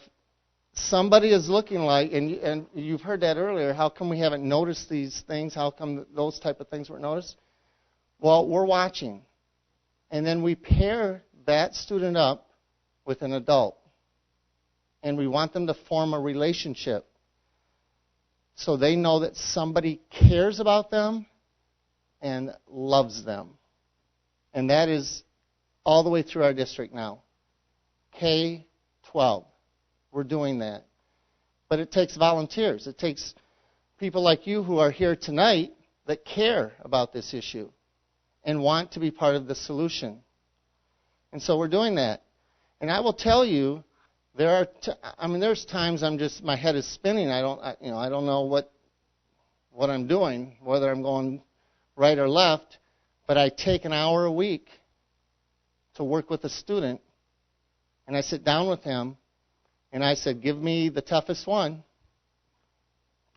somebody is looking like, and you've heard that earlier, how come we haven't noticed these things? How come those type of things weren't noticed? Well, we're watching. And then we pair that student up with an adult. And we want them to form a relationship so they know that somebody cares about them and loves them. And that is all the way through our district now. K-12. We're doing that. But it takes volunteers. It takes people like you who are here tonight that care about this issue and want to be part of the solution. And so we're doing that. And I will tell you, there's times my head is spinning. I don't know what I'm doing, whether I'm going right or left. but I take an hour a week to work with a student, and I sit down with him, and I said, give me the toughest one.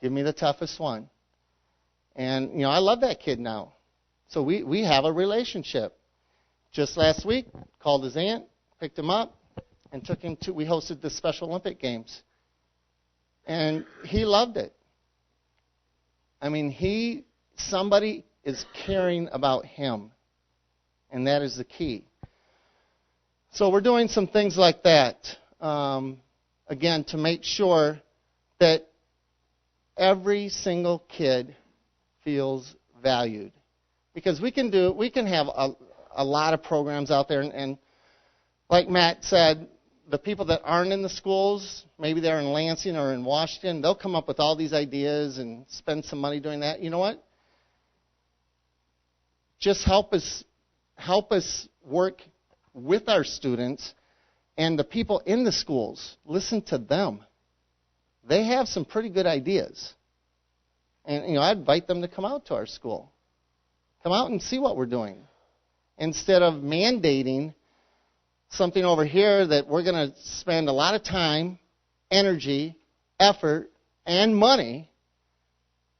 Give me the toughest one. And, I love that kid now. So we have a relationship. Just last week, called his aunt, picked him up, and took him to, we hosted the Special Olympic Games. And he loved it. I mean, somebody is caring about him. And that is the key. So we're doing some things like that, again, to make sure that every single kid feels valued. Because we can have a lot of programs out there, and like Matt said, the people that aren't in the schools, maybe they're in Lansing or in Washington, they'll come up with all these ideas and spend some money doing that. You know what? Just help us work with our students and the people in the schools. Listen to them. They have some pretty good ideas. And, I invite them to come out to our school. Come out and see what we're doing. Instead of mandating something over here that we're going to spend a lot of time, energy, effort, and money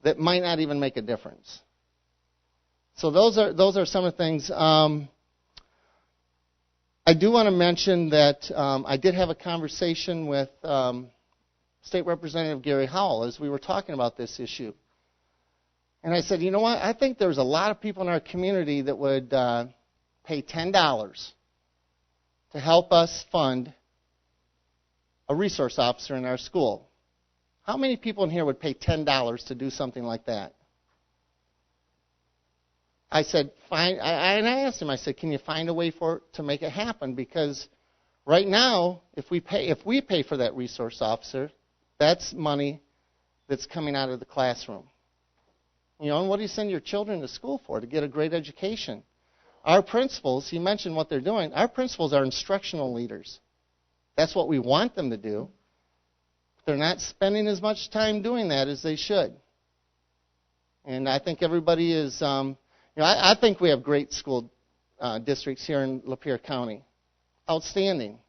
that might not even make a difference. So those are some of the things. I do want to mention that I did have a conversation with State Representative Gary Howell as we were talking about this issue. And I said, you know what? I think there's a lot of people in our community that would pay $10 to help us fund a resource officer in our school. How many people in here would pay $10 to do something like that? I said, fine. And I asked him, I said, can you find a way to make it happen? Because right now, if we pay for that resource officer, that's money that's coming out of the classroom. And what do you send your children to school for? To get a great education. Our principals, he mentioned what they're doing. Our principals are instructional leaders. That's what we want them to do. They're not spending as much time doing that as they should. And I think everybody is, I think we have great school districts here in Lapeer County. Outstanding.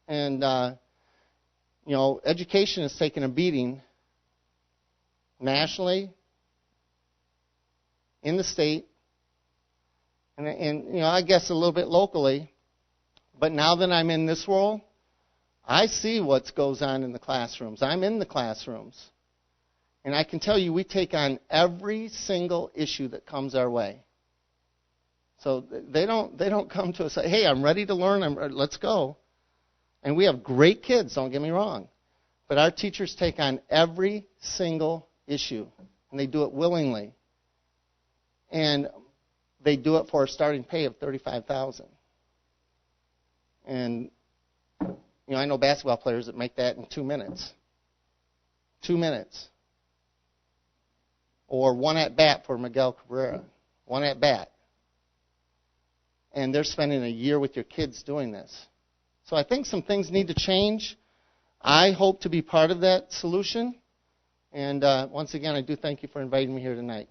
And, education is taking a beating nationally, in the state, and I guess a little bit locally. But now that I'm in this role, I see what goes on in the classrooms. I'm in the classrooms. And I can tell you we take on every single issue that comes our way. So they don't come to us and say, hey, I'm ready to learn, let's go. And we have great kids, don't get me wrong. But our teachers take on every single issue, and they do it willingly. And they do it for a starting pay of $35,000. And I know basketball players that make that in 2 minutes. 2 minutes. Or one at bat for Miguel Cabrera. One at bat. And they're spending a year with your kids doing this. So I think some things need to change. I hope to be part of that solution. And once again, I do thank you for inviting me here tonight.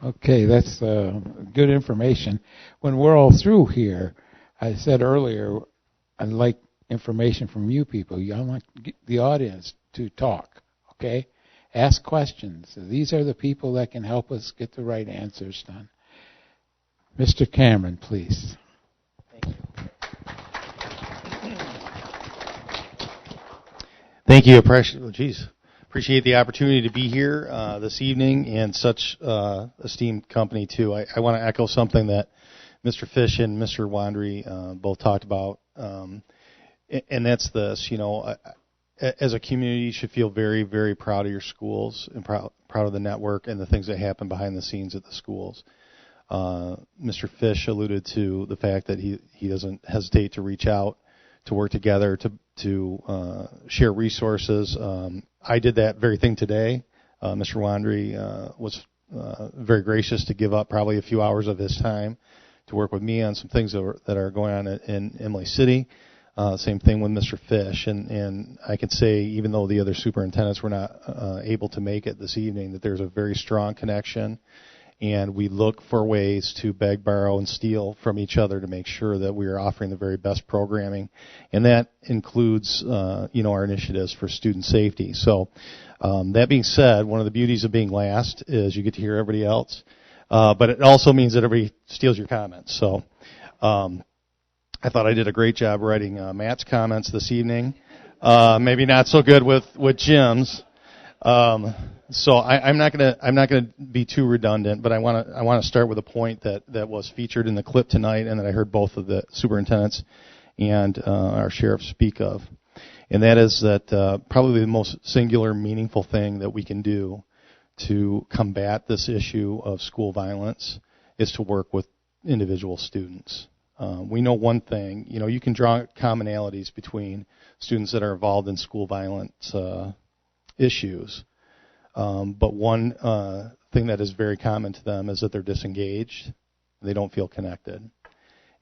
Okay, that's good information. When we're all through here, I said earlier, I'd like information from you people. I want the audience to talk, okay? Ask questions. These are the people that can help us get the right answers done. Mr. Cameron, please. Thank you. Appreciate the opportunity to be here this evening, and such esteemed company too. I want to echo something that Mr. Fish and Mr. Wandrie both talked about, and that's this. As a community, you should feel very, very proud of your schools and proud of the network and the things that happen behind the scenes at the schools. Mr. Fish alluded to the fact that he doesn't hesitate to reach out, to work together, to share resources. I did that very thing today. Mr. Wandrie was very gracious to give up probably a few hours of his time to work with me on some things that are going on in Imlay City. Same thing with Mr. Fish, and I can say, even though the other superintendents were not able to make it this evening, that there's a very strong connection, and we look for ways to beg, borrow, and steal from each other to make sure that we are offering the very best programming, and that includes, our initiatives for student safety. So, that being said, one of the beauties of being last is you get to hear everybody else, but it also means that everybody steals your comments. So. I thought I did a great job writing Matt's comments this evening. Maybe not so good with Jim's. So I'm not gonna be too redundant, but I want to start with a point that was featured in the clip tonight, and that I heard both of the superintendents and our sheriff speak of, and that is that probably the most singular, meaningful thing that we can do to combat this issue of school violence is to work with individual students. We know one thing, you can draw commonalities between students that are involved in school violence issues, but one thing that is very common to them is that they're disengaged, they don't feel connected.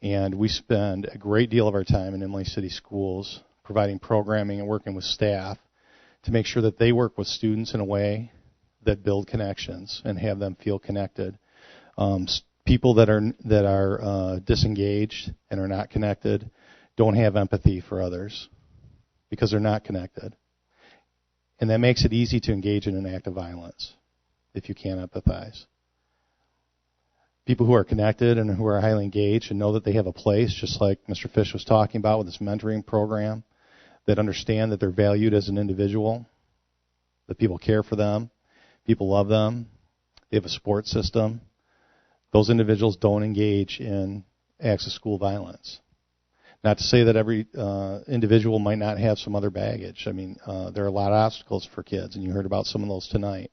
And we spend a great deal of our time in Imlay City Schools providing programming and working with staff to make sure that they work with students in a way that build connections and have them feel connected. People that are disengaged and are not connected don't have empathy for others because they're not connected. And that makes it easy to engage in an act of violence if you can't empathize. People who are connected and who are highly engaged and know that they have a place, just like Mr. Fish was talking about with this mentoring program, that understand that they're valued as an individual, that people care for them, people love them, they have a support system. Those individuals don't engage in acts of school violence. Not to say that every individual might not have some other baggage. I mean, there are a lot of obstacles for kids, and you heard about some of those tonight.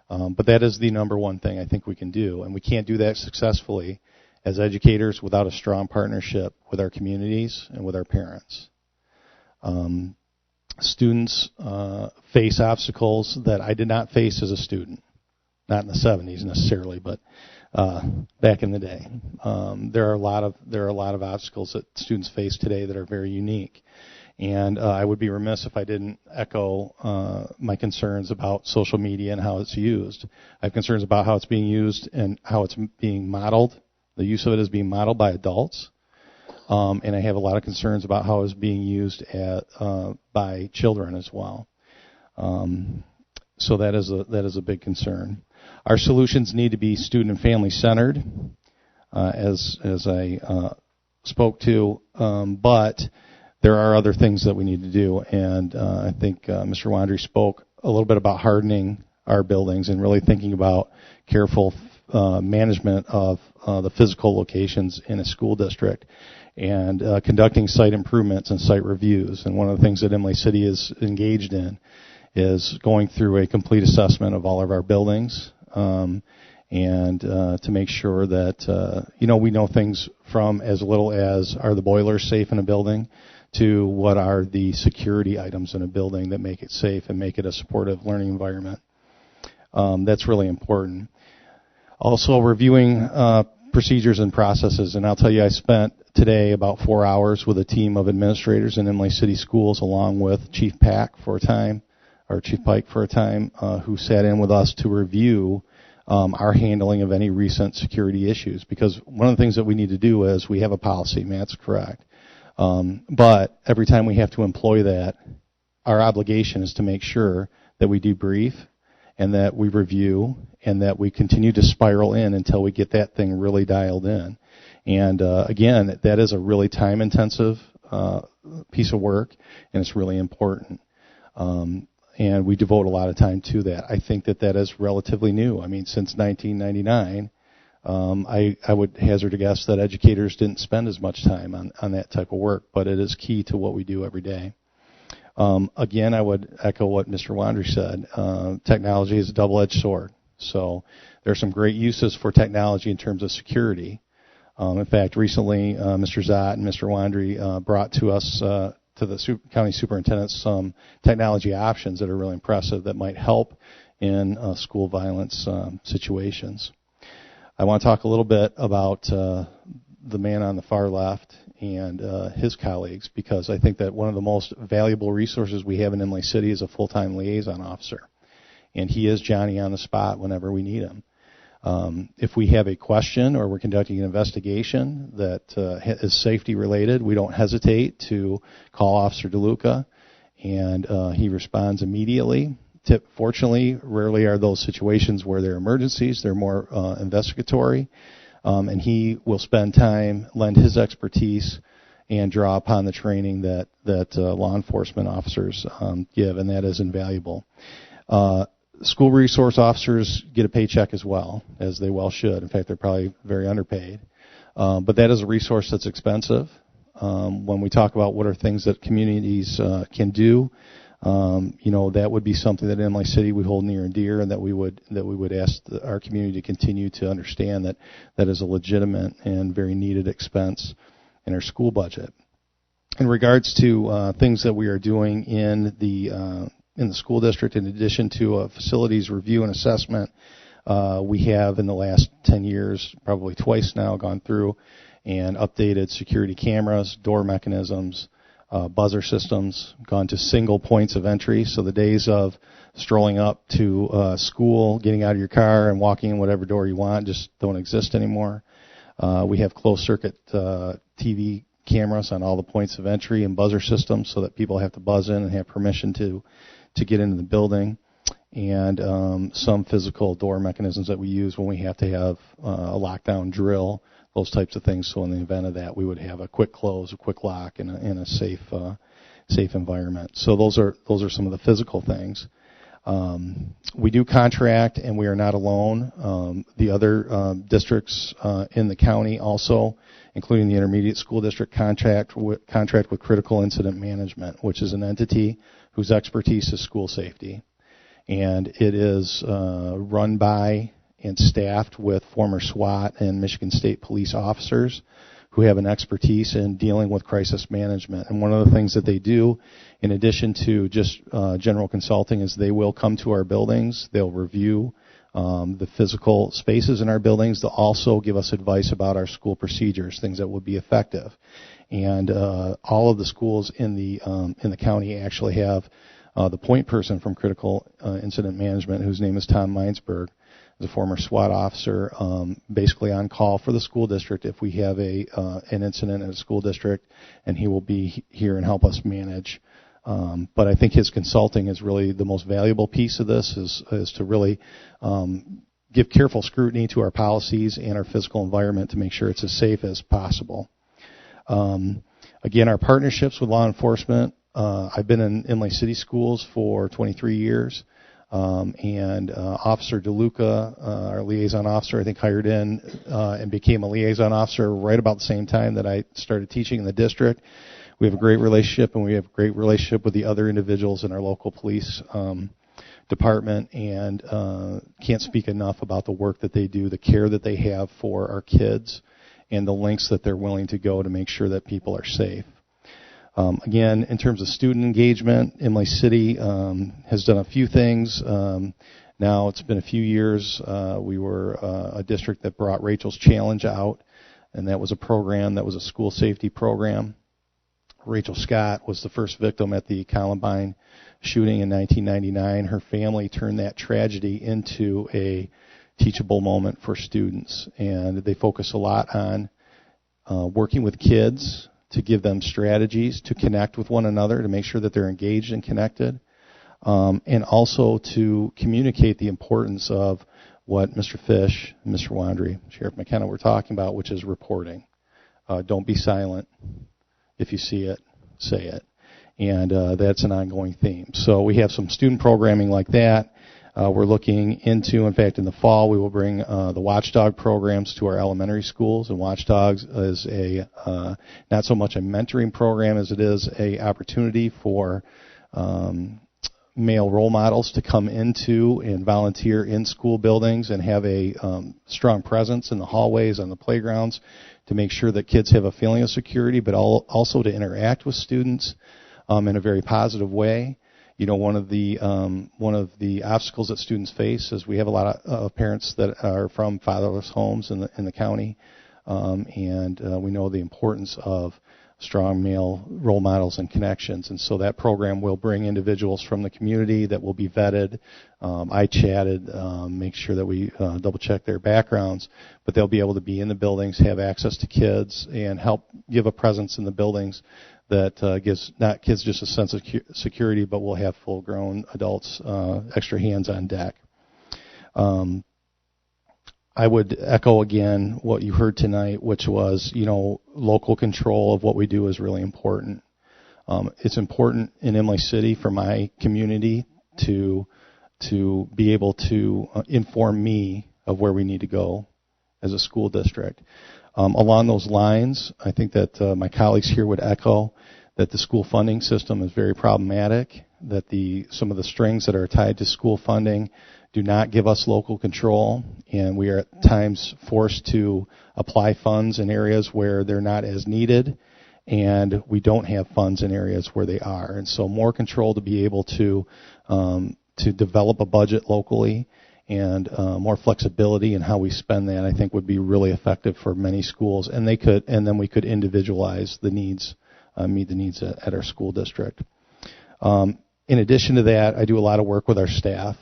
But that is the number one thing I think we can do, and we can't do that successfully as educators without a strong partnership with our communities and with our parents. Students face obstacles that I did not face as a student, not in the 70s necessarily, but back in the day. There are a lot of obstacles that students face today that are very unique. And I would be remiss if I didn't echo my concerns about social media and how it's used. I have concerns about how it's being used and how it's being modeled. The use of it is being modeled by adults. And I have a lot of concerns about how it's being used by children as well. So that is a big concern. Our solutions need to be student and family centered, as I spoke to, but there are other things that we need to do, and I think Mr. Wandrie spoke a little bit about hardening our buildings and really thinking about careful management of the physical locations in a school district, and conducting site improvements and site reviews. And one of the things that Imlay City is engaged in is going through a complete assessment of all of our buildings, and to make sure that we know things from as little as, are the boilers safe in a building, to what are the security items in a building that make it safe and make it a supportive learning environment. That's really important. Also, reviewing procedures and processes, and I'll tell you, I spent today about 4 hours with a team of administrators in Imlay City Schools, along with Chief Pike for a time, who sat in with us to review our handling of any recent security issues. Because one of the things that we need to do is, we have a policy, Matt's correct, but every time we have to employ that, our obligation is to make sure that we debrief and that we review and that we continue to spiral in until we get that thing really dialed in. And again, that is a really time-intensive piece of work, and it's really important. And we devote a lot of time to that. I think that is relatively new. I mean, since 1999, I would hazard a guess that educators didn't spend as much time on that type of work, but it is key to what we do every day. Again, I would echo what Mr. Wandrie said. Technology is a double-edged sword. So there are some great uses for technology in terms of security. In fact, recently, Mr. Zott and Mr. Wandrie brought to us, to the county superintendent, some technology options that are really impressive that might help in school violence situations. I want to talk a little bit about the man on the far left and his colleagues, because I think that one of the most valuable resources we have in Imlay City is a full-time liaison officer. And he is Johnny on the spot whenever we need him. If we have a question or we're conducting an investigation that is safety related, we don't hesitate to call Officer DeLuca, and he responds immediately. Fortunately, rarely are those situations where they're emergencies. They're more investigatory. And he will spend time, lend his expertise, and draw upon the training that law enforcement officers give, and that is invaluable. School resource officers get a paycheck as well, as they well should. In fact, they're probably very underpaid. But that is a resource that's expensive. When we talk about what are things that communities can do, that would be something that in Imlay City we hold near and dear, and that we would ask our community to continue to understand that is a legitimate and very needed expense in our school budget. In regards to things that we are doing in the school district, in addition to a facilities review and assessment, we have in the last 10 years, probably twice now, gone through and updated security cameras, door mechanisms, buzzer systems, gone to single points of entry. So the days of strolling up to school, getting out of your car, and walking in whatever door you want just don't exist anymore. We have closed-circuit TV cameras on all the points of entry and buzzer systems so that people have to buzz in and have permission to get into the building, and some physical door mechanisms that we use when we have to have a lockdown drill, those types of things. So in the event of that, we would have a quick close, a quick lock in a safe environment. So those are some of the physical things. We do contract, and we are not alone. The other districts in the county also, including the intermediate school district, contract with Critical Incident Management, which is an entity whose expertise is school safety. And it is run by and staffed with former SWAT and Michigan State police officers who have an expertise in dealing with crisis management. And one of the things that they do, in addition to just general consulting, is they will come to our buildings, they'll review the physical spaces in our buildings, they'll also give us advice about our school procedures, things that would be effective. And all of the schools in the county actually have the point person from Critical Incident Management, whose name is Tom Meinsberg, is a former SWAT officer, basically on call for the school district if we have an incident in a school district, and he will be here and help us manage. But I think his consulting is really the most valuable piece of this, is to really give careful scrutiny to our policies and our physical environment to make sure it's as safe as possible. Again, our partnerships with law enforcement. I've been in Imlay City Schools for 23 years, and Officer DeLuca, our liaison officer, I think hired in and became a liaison officer right about the same time that I started teaching in the district. We have a great relationship, and we have a great relationship with the other individuals in our local police department, and can't speak enough about the work that they do, the care that they have for our kids, and the lengths that they're willing to go to make sure that people are safe. Again, in terms of student engagement, Imlay City has done a few things. Now it's been a few years. We were a district that brought Rachel's Challenge out, and that was a program that was a school safety program. Rachel Scott was the first victim at the Columbine shooting in 1999. Her family turned that tragedy into a teachable moment for students, and they focus a lot on working with kids to give them strategies to connect with one another, to make sure that they're engaged and connected, and also to communicate the importance of what Mr. Fish and Mr. Wandrie, Sheriff McKenna were talking about, which is reporting. Don't be silent. If you see it, say it. And that's an ongoing theme. So we have some student programming like that. We're looking into, in fact, in the fall, we will bring the Watchdog programs to our elementary schools. And Watchdogs is not so much a mentoring program as it is a opportunity for male role models to come into and volunteer in school buildings and have a strong presence in the hallways, on the playgrounds, to make sure that kids have a feeling of security, but also to interact with students in a very positive way. You know, one of the obstacles that students face is we have a lot of parents that are from fatherless homes in the county, and we know the importance of strong male role models and connections. And so that program will bring individuals from the community that will be vetted. I chatted, make sure that we double check their backgrounds, but they'll be able to be in the buildings, have access to kids, and help give a presence in the buildings that gives not kids just a sense of security, but will have full-grown adults, extra hands on deck. I would echo again what you heard tonight, which was, local control of what we do is really important. It's important in Imlay City for my community to be able to inform me of where we need to go as a school district. Along those lines, I think that my colleagues here would echo that the school funding system is very problematic, that some of the strings that are tied to school funding do not give us local control, and we are at times forced to apply funds in areas where they're not as needed, and we don't have funds in areas where they are. And so more control to be able to develop a budget locally, and more flexibility in how we spend that, I think, would be really effective for many schools. And then we could individualize the needs, meet the needs at our school district. In addition to that, I do a lot of work with our staff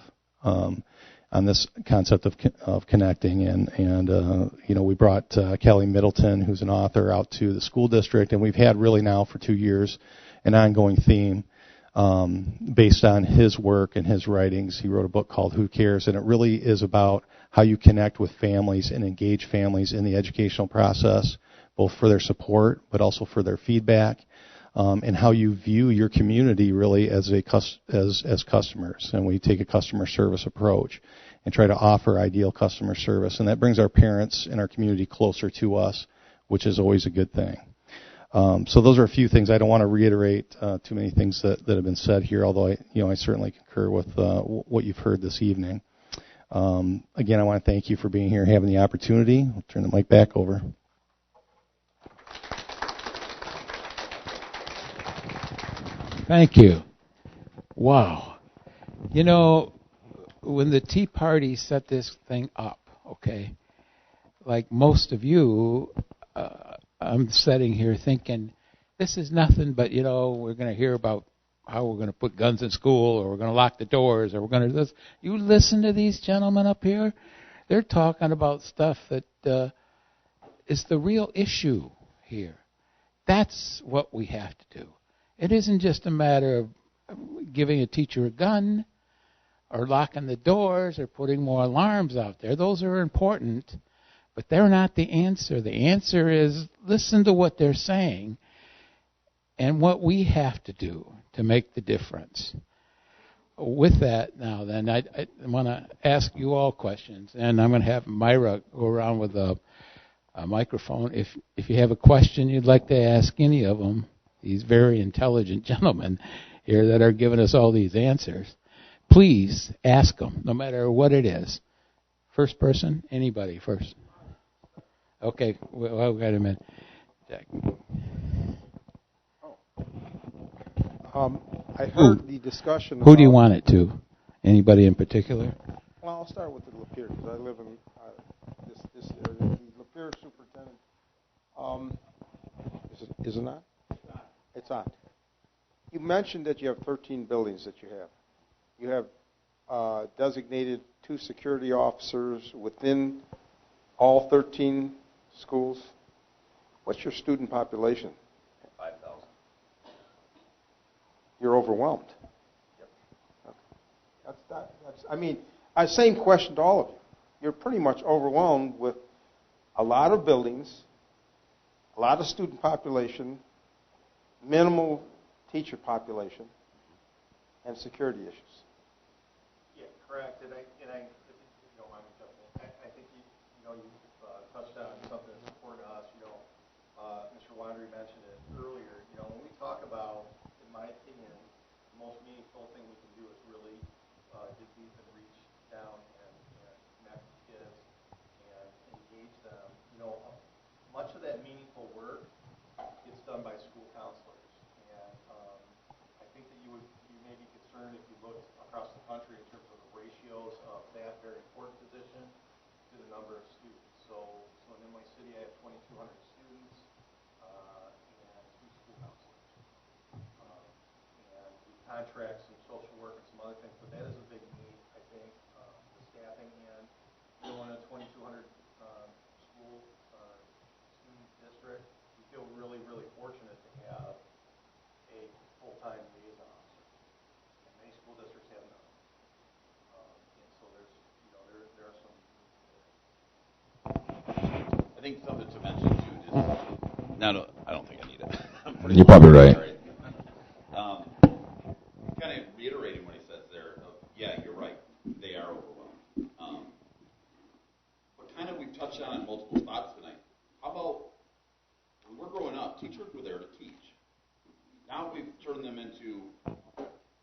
on this concept of connecting, and we brought Kelly Middleton, who's an author, out to the school district, and we've had really now for 2 years an ongoing theme based on his work and his writings. He wrote a book called Who Cares, and it really is about how you connect with families and engage families in the educational process, both for their support but also for their feedback. And how you view your community really as customers. And we take a customer service approach and try to offer ideal customer service. And that brings our parents and our community closer to us, which is always a good thing. So those are a few things. I don't want to reiterate too many things that have been said here, although I certainly concur with what you've heard this evening. Again, I want to thank you for being here and having the opportunity. I'll turn the mic back over. Thank you. Wow. When the Tea Party set this thing up, okay, like most of you, I'm sitting here thinking, this is nothing but, we're going to hear about how we're going to put guns in school, or we're going to lock the doors, or we're going to do this. You listen to these gentlemen up here. They're talking about stuff that is the real issue here. That's what we have to do. It isn't just a matter of giving a teacher a gun or locking the doors or putting more alarms out there. Those are important, but they're not the answer. The answer is listen to what they're saying and what we have to do to make the difference. With that now, then, I want to ask you all questions, and I'm going to have Myra go around with a microphone. If you have a question you'd like to ask any of them, these very intelligent gentlemen here that are giving us all these answers, please ask them, no matter what it is. First person? Anybody first? Okay, well, wait a minute. Jack. I heard the discussion. Who do you want it to? Anybody in particular? Well, I'll start with the Lapeer because I live in this area. The Lapeer Superintendent. Is it not? It's on. You mentioned that you have 13 buildings that you have. You have designated 2 security officers within all 13 schools. What's your student population? 5,000. You're overwhelmed. Yep. Okay. Same question to all of you. You're pretty much overwhelmed with a lot of buildings, a lot of student population, minimal teacher population, and security issues. Yeah, correct. And I if you don't mind me jumping in, I think you touched on something that's important to us. Mr. Wandrie mentioned it earlier. When we talk about, in my opinion, the most meaningful thing we can do is really dig deep and reach down and connect with kids and engage them. Much of that meaningful work gets done by school counselors. I think that you may be concerned if you looked across the country in terms of the ratios of that very important position to the number of students. So in Imlay City, you have 2,200 students and 2 school counselors. And we contract some social work and some other things, but that is a big need, I think, the staffing and in a 2,200 school student district. We feel really, really fortunate to have a full-time liaison officer. And many school districts have none. And so there's, there are some. I think something to mention too. No, I don't think I need it. You're probably right. Kind of reiterating what he says there. Yeah, you're right. They are overwhelmed. But kind of we've touched on in multiple spots tonight. How about when we're growing up, teachers were there to teach. Now we've turned them into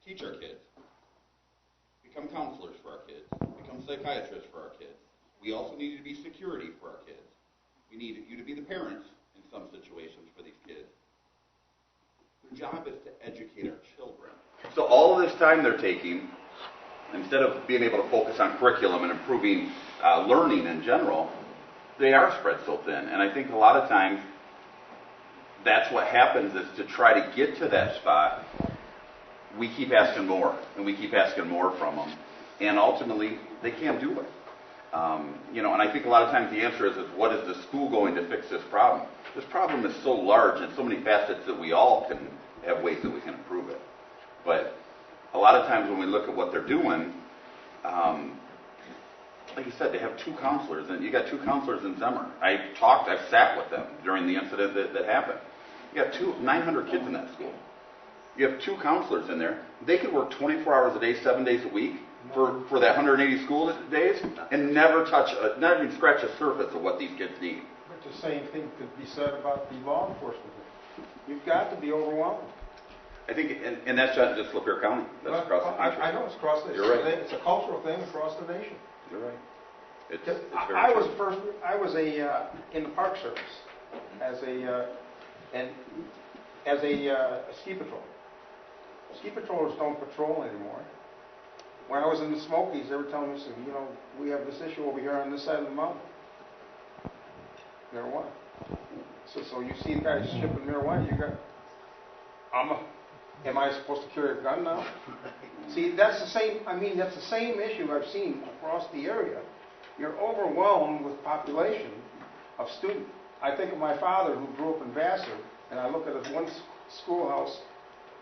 teach our kids, become counselors for our kids, become psychiatrists for our kids. We also need to be security for our kids. We need you to be the parents in some situations for these kids. Their job is to educate our children. So all of this time they're taking, instead of being able to focus on curriculum and improving learning in general, they are spread so thin. And I think a lot of times that's what happens is to try to get to that spot, we keep asking more, and we keep asking more from them. And ultimately, they can't do it. And I think a lot of times the answer is what is the school going to fix this problem? This problem is so large and so many facets that we all can have ways that we can improve it. But a lot of times when we look at what they're doing, like you said, they have 2 counselors, and you got 2 counselors in Zemmer. I've sat with them during the incident that happened. You got 900 kids in that school. You have 2 counselors in there. They could work 24 hours a day, 7 days a week for that 180 school days and never not even scratch the surface of what these kids need. But the same thing could be said about the law enforcement. You've got to be overwhelmed. I think, and that's not just Lapeer County. That's across the country. I know it's across the. You're right. It's a cultural thing across the nation. You're right. It's I was in the Park Service as a ski patrol. Ski patrollers don't patrol anymore. When I was in the Smokies, they were telling me, we have this issue over here on this side of the mountain. Marijuana. So you see guys shipping marijuana, am I supposed to carry a gun now? See, that's the same issue I've seen across the area. You're overwhelmed with population of students. I think of my father who grew up in Vassar, and I look at his one schoolhouse,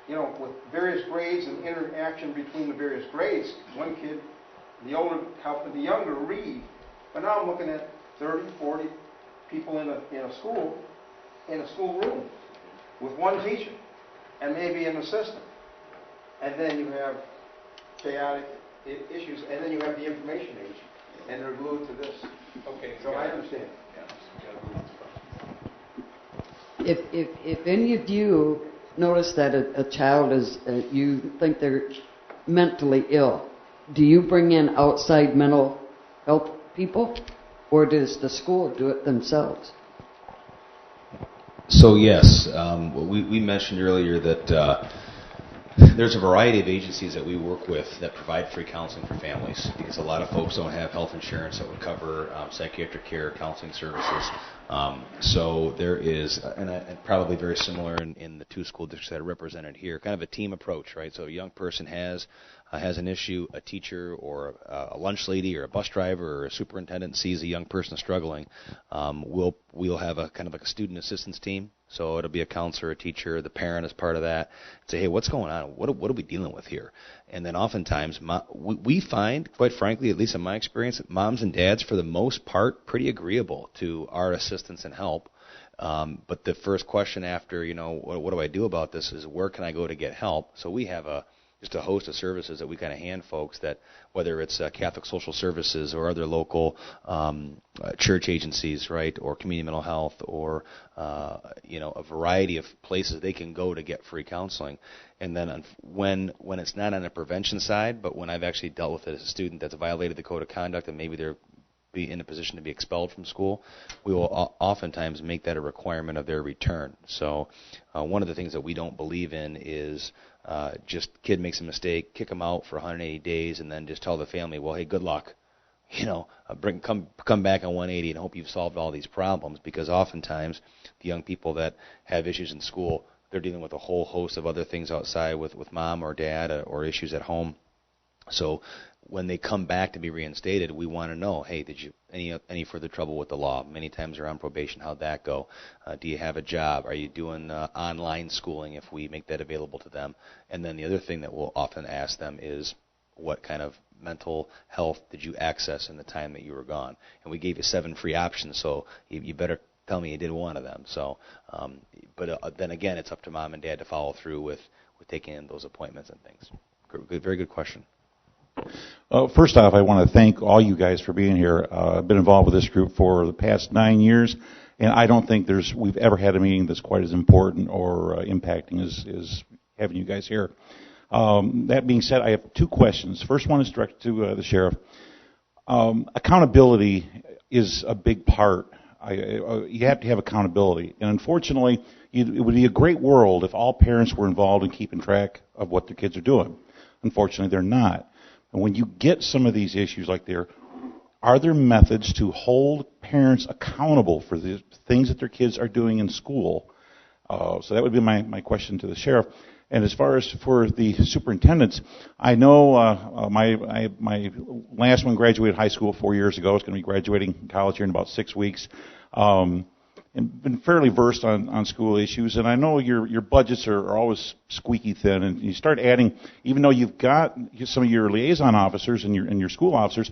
with various grades and interaction between the various grades. One kid, the older helping the younger read. But now I'm looking at 30, 40 people in a school room with one teacher and maybe an assistant. And then you have chaotic issues, and then you have the information age, and they're glued to this. Okay, so I understand. If any of you notice that a child is, you think they're mentally ill, do you bring in outside mental health people, or does the school do it themselves? So yes, we mentioned earlier that there's a variety of agencies that we work with that provide free counseling for families, because a lot of folks don't have health insurance that would cover psychiatric care, counseling services. So there is, and probably very similar in the 2 school districts that are represented here, kind of a team approach, right? So a young person has an issue, a teacher or a lunch lady or a bus driver or a superintendent sees a young person struggling, we'll have a kind of like a student assistance team. So it'll be a counselor, a teacher, the parent is part of that. Say, hey, what's going on? What are we dealing with here? And then oftentimes we find, quite frankly, at least in my experience, that moms and dads, for the most part, pretty agreeable to our assistance and help. But the first question after, what do I do about this is, where can I go to get help? So we have just a host of services that we kind of hand folks, that whether it's Catholic Social Services or other local church agencies, right, or community mental health, or a variety of places they can go to get free counseling. And then when it's not on a prevention side, but when I've actually dealt with it as a student that's violated the code of conduct and maybe they're be in a position to be expelled from school, we will oftentimes make that a requirement of their return. So one of the things that we don't believe in is just kid makes a mistake, kick them out for 180 days, and then just tell the family, well, hey, good luck. come back on 180 and hope you've solved all these problems, because oftentimes the young people that have issues in school, they're dealing with a whole host of other things outside with mom or dad or issues at home. So when they come back to be reinstated, we want to know, hey, did you any further trouble with the law? Many times they're on probation. How'd that go? Do you have a job? Are you doing online schooling if we make that available to them? And then the other thing that we'll often ask them is, what kind of mental health did you access in the time that you were gone? And we gave you 7 free options, so you better tell me you did one of them. So, but then again, it's up to mom and dad to follow through with taking in those appointments and things. Very good question. First off, I want to thank all you guys for being here. I've been involved with this group for the past 9 years, and I don't think we've ever had a meeting that's quite as important or impacting as having you guys here. That being said, I have 2 questions. First one is directed to the sheriff. Accountability is a big part. You have to have accountability, and unfortunately, it would be a great world if all parents were involved in keeping track of what their kids are doing. Unfortunately, they're not. And when you get some of these issues like are there methods to hold parents accountable for the things that their kids are doing in school? So that would be my question to the sheriff. And as far as for the superintendents, I know my last one graduated high school 4 years ago. It's going to be graduating college here in about 6 weeks. And been fairly versed on school issues, and I know your budgets are always squeaky thin, and you start adding, even though you've got some of your liaison officers and your school officers,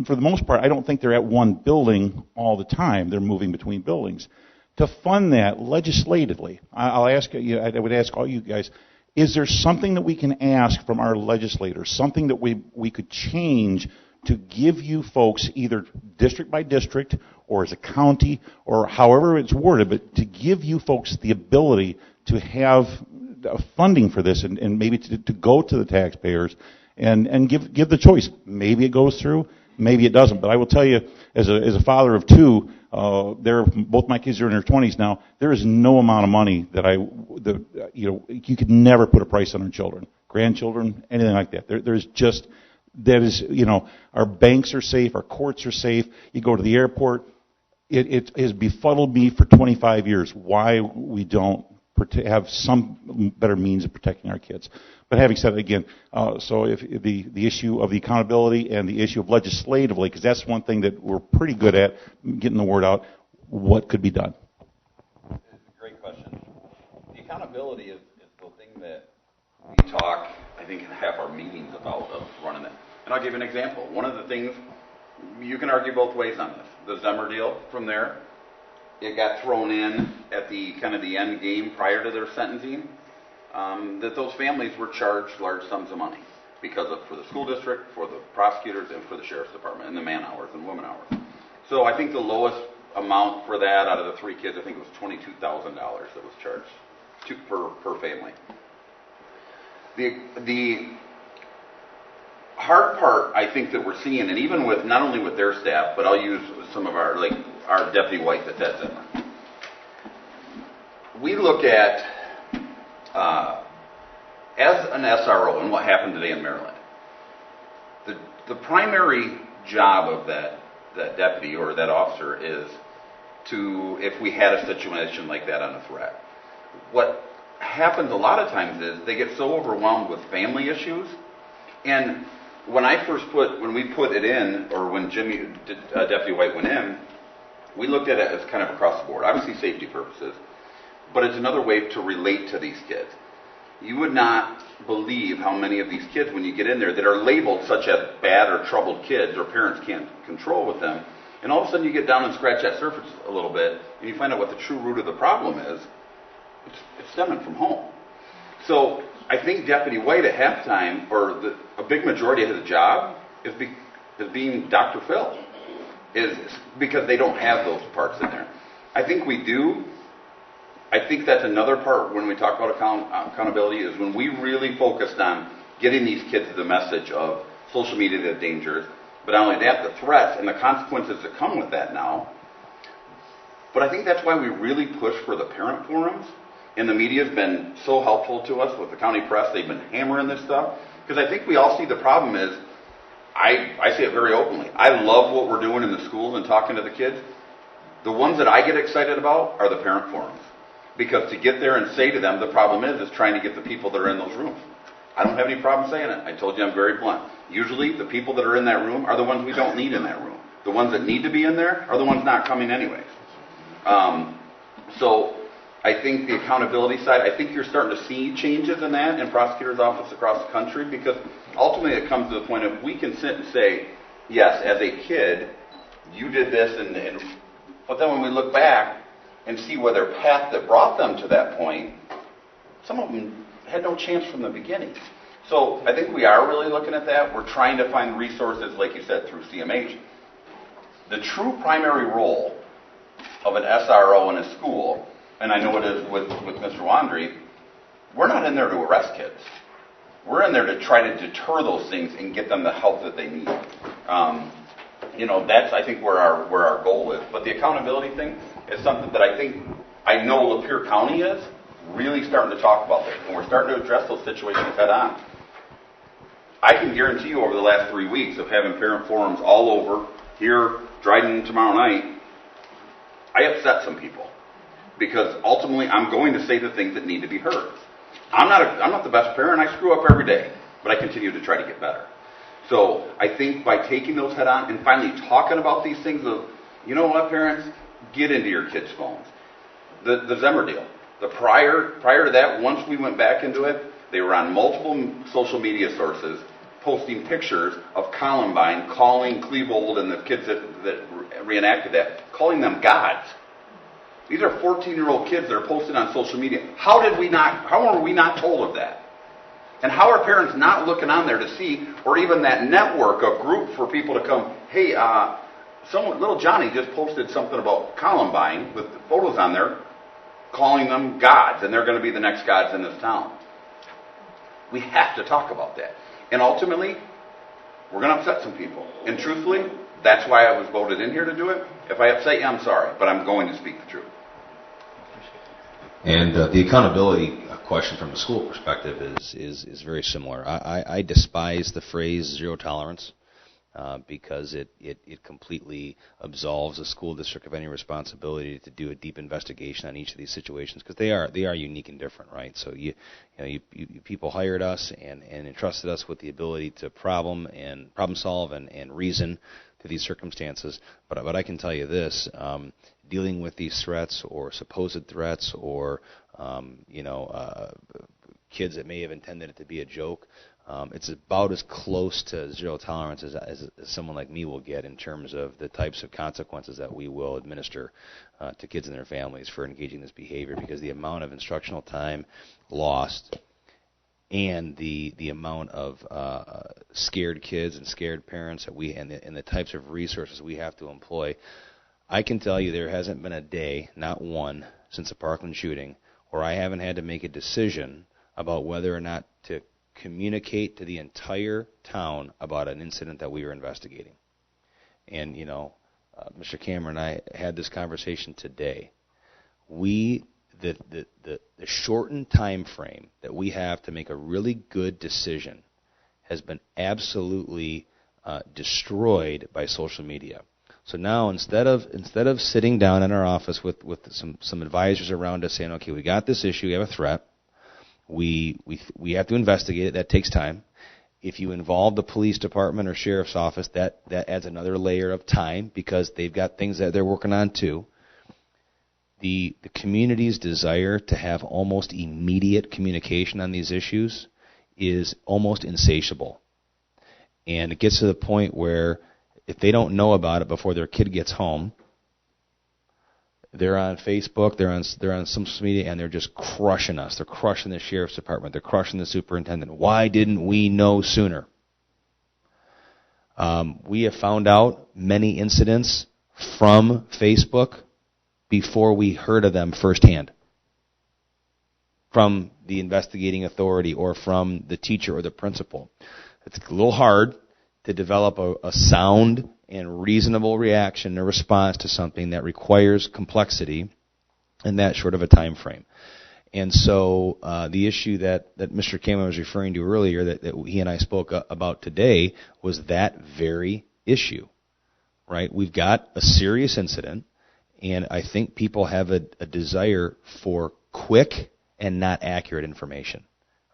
for the most part, I don't think they're at one building all the time. They're moving between buildings. To fund that legislatively, I would ask all you guys, is there something that we can ask from our legislators, something that we could change to give you folks, either district by district or as a county or however it's worded, but to give you folks the ability to have funding for this and maybe to go to the taxpayers and give the choice. Maybe it goes through, maybe it doesn't. But I will tell you, as a father of 2, both my kids are in their 20s now. There is no amount of money you could never put a price on our children, grandchildren, anything like that. Our banks are safe, our courts are safe. You go to the airport. It has befuddled me for 25 years why we don't have some better means of protecting our kids. But having said it again, so if the issue of the accountability and the issue of legislatively, because that's one thing that we're pretty good at, getting the word out, what could be done? It's a great question. The accountability is the thing that we talk, I think, in half our meetings about of running it. And I'll give you an example. One of the things, you can argue both ways on this. The Zemmer deal from there, it got thrown in at the kind of the end game prior to their sentencing, that those families were charged large sums of money for the school district, for the prosecutors, and for the sheriff's department, and the man hours and woman hours. So I think the lowest amount for that out of the 3 kids, I think it was $22,000 that was charged per family. The hard part, I think, that we're seeing, and even with not only with their staff, but I'll use some of our Deputy White that's at Zimmer. We look at, as an SRO, and what happened today in Maryland, the primary job of that deputy or that officer is to, if we had a situation like that on a threat. What happens a lot of times is they get so overwhelmed with family issues, and when we put it in, or when Deputy White went in, we looked at it as kind of across the board. Obviously safety purposes, but it's another way to relate to these kids. You would not believe how many of these kids, when you get in there, that are labeled such as bad or troubled kids or parents can't control with them, and all of a sudden you get down and scratch that surface a little bit, and you find out what the true root of the problem is. It's stemming from home. So I think Deputy White at halftime, or a big majority of his job, is being Dr. Phil, is because they don't have those parts in there. I think we do. I think that's another part when we talk about accountability, is when we really focused on getting these kids the message of social media, the dangers, but not only that, the threats and the consequences that come with that now. But I think that's why we really push for the parent forums, and the media has been so helpful to us with the county press. They've been hammering this stuff, because I think we all see the problem is, I say it very openly. I love what we're doing in the schools and talking to the kids. The ones that I get excited about are the parent forums. Because to get there and say to them, the problem is trying to get the people that are in those rooms. I don't have any problem saying it. I told you I'm very blunt. Usually the people that are in that room are the ones we don't need in that room. The ones that need to be in there are the ones not coming anyways. So I think the accountability side, I think you're starting to see changes in that in prosecutors' office across the country, because ultimately it comes to the point of we can sit and say, yes, as a kid, you did this, but then when we look back and see where their path that brought them to that point, some of them had no chance from the beginning. So I think we are really looking at that. We're trying to find resources, like you said, through CMH. The true primary role of an SRO in a school, and I know it is with Mr. Wandrie, we're not in there to arrest kids. We're in there to try to deter those things and get them the help that they need. That's I think where our goal is. But the accountability thing is something that I know Lapeer County is really starting to talk about this, and we're starting to address those situations head on. I can guarantee you over the last 3 weeks of having parent forums all over, here, Dryden tomorrow night, I upset some people. Because ultimately I'm going to say the things that need to be heard. I'm not the best parent. I screw up every day, but I continue to try to get better. So I think by taking those head on and finally talking about these things of, you know what, parents, get into your kids' phones. The Zemmer deal. The prior to that, once we went back into it, they were on multiple social media sources posting pictures of Columbine calling Klebold and the kids that reenacted that, calling them gods. These are 14-year-old kids that are posting on social media. How were we not told of that? And how are parents not looking on there to see, or even that network of group for people to come, hey, little Johnny just posted something about Columbine with the photos on there, calling them gods, and they're going to be the next gods in this town. We have to talk about that. And ultimately, we're going to upset some people. And truthfully, that's why I was voted in here to do it. If I upset you, I'm sorry, but I'm going to speak the truth. And the accountability question from the school perspective is very similar. I despise the phrase zero tolerance because it completely absolves a school district of any responsibility to do a deep investigation on each of these situations, because they are unique and different, right? So you people hired us and entrusted us with the ability to problem solve and reason to these circumstances. But I can tell you this. Dealing with these threats or supposed threats or kids that may have intended it to be a joke, it's about as close to zero tolerance as someone like me will get in terms of the types of consequences that we will administer to kids and their families for engaging this behavior, because the amount of instructional time lost and the amount of scared kids and scared parents that and the types of resources we have to employ. I can tell you there hasn't been a day, not one, since the Parkland shooting, where I haven't had to make a decision about whether or not to communicate to the entire town about an incident that we were investigating. And, Mr. Cameron and I had this conversation today. The shortened time frame that we have to make a really good decision has been absolutely destroyed by social media. So now instead of sitting down in our office with some advisors around us saying, okay, we got this issue, we have a threat, we have to investigate it, that takes time. If you involve the police department or sheriff's office, that adds another layer of time because they've got things that they're working on too. The community's desire to have almost immediate communication on these issues is almost insatiable. And it gets to the point where if they don't know about it before their kid gets home, they're on Facebook, they're on social media, and they're just crushing us. They're crushing the sheriff's department. They're crushing the superintendent. Why didn't we know sooner? We have found out many incidents from Facebook before we heard of them firsthand, from the investigating authority or from the teacher or the principal. It's a little hard to develop a sound and reasonable reaction or response to something that requires complexity in that short of a time frame. And so the issue that Mr. Cameron was referring to earlier that he and I spoke about today was that very issue, right? We've got a serious incident, and I think people have a desire for quick and not accurate information.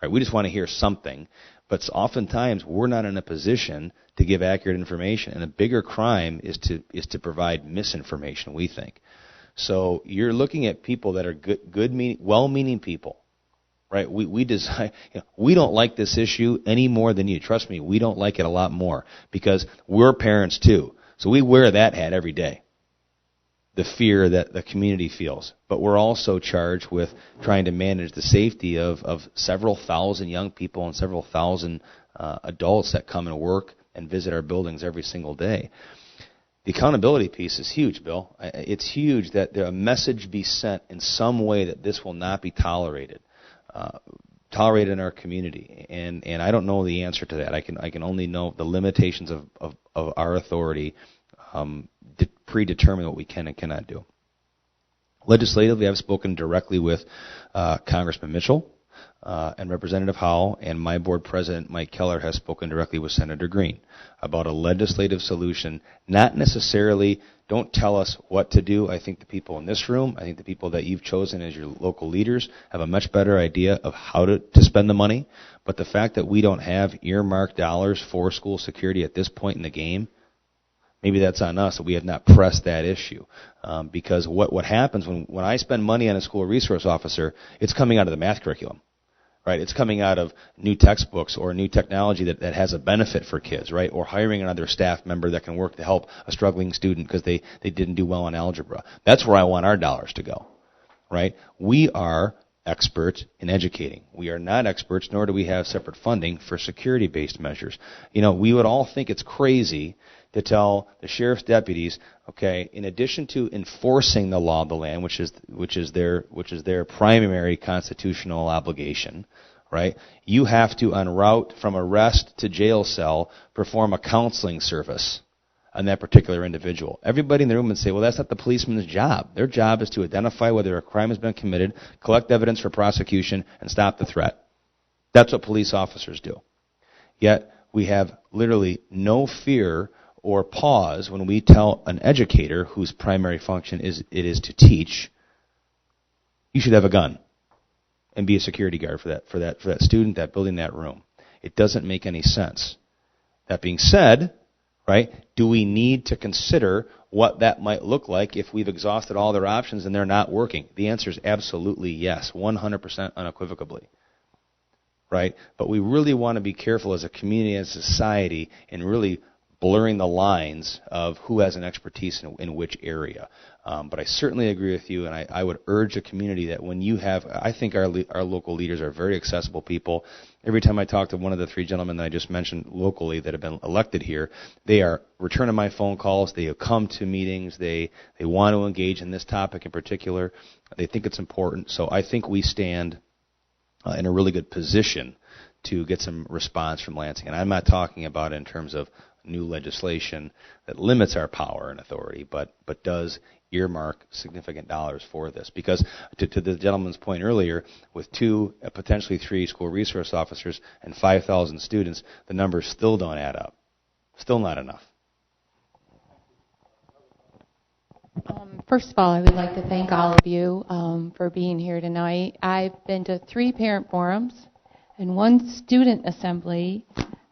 Right? We just want to hear something, but oftentimes we're not in a position to give accurate information, and a bigger crime is to provide misinformation, we think. So you're looking at people that are well-meaning people, right? We don't like this issue any more than you. Trust me, we don't like it a lot more because we're parents too. So we wear that hat every day, the fear that the community feels. But we're also charged with trying to manage the safety of several thousand young people and several thousand adults that come and work and visit our buildings every single day. The accountability piece is huge, Bill. It's huge that a message be sent in some way that this will not be tolerated in our community. And I don't know the answer to that. I can only know the limitations of our authority predetermine what we can and cannot do. Legislatively, I've spoken directly with Congressman Mitchell and Representative Howell, and my board president, Mike Keller, has spoken directly with Senator Green about a legislative solution. Not necessarily, don't tell us what to do. I think the people in this room, I think the people that you've chosen as your local leaders have a much better idea of how to spend the money. But the fact that we don't have earmarked dollars for school security at this point in the game, maybe that's on us that we have not pressed that issue. Because what happens when I spend money on a school resource officer, it's coming out of the math curriculum. Right, it's coming out of new textbooks or new technology that has a benefit for kids, right? Or hiring another staff member that can work to help a struggling student because they didn't do well in algebra. That's where I want our dollars to go, right? We are experts in educating. We are not experts, nor do we have separate funding for security-based measures. We would all think it's crazy to tell the sheriff's deputies, okay, in addition to enforcing the law of the land, which is their primary constitutional obligation, right? You have to, en route from arrest to jail cell, perform a counseling service on that particular individual. Everybody in the room would say, well, that's not the policeman's job. Their job is to identify whether a crime has been committed, collect evidence for prosecution, and stop the threat. That's what police officers do. Yet we have literally no fear or pause when we tell an educator whose primary function is to teach, you should have a gun and be a security guard for that student, that building, that room. It doesn't make any sense. That being said, right, do we need to consider what that might look like if we've exhausted all their options and they're not working? The answer is absolutely yes, 100% unequivocally. Right? But we really want to be careful as a community, as a society, in really blurring the lines of who has an expertise in which area. But I certainly agree with you, and I would urge the community that when you have, I think our local leaders are very accessible people. Every time I talk to one of the three gentlemen that I just mentioned locally that have been elected here, they are returning my phone calls. They come to meetings. They want to engage in this topic in particular. They think it's important. So I think we stand in a really good position to get some response from Lansing. And I'm not talking about it in terms of new legislation that limits our power and authority, but does earmark significant dollars for this. Because to the gentleman's point earlier, with 2, potentially 3 school resource officers and 5,000 students, the numbers still don't add up. Still not enough. First of all, I would like to thank all of you for being here tonight. I've been to 3 parent forums and 1 student assembly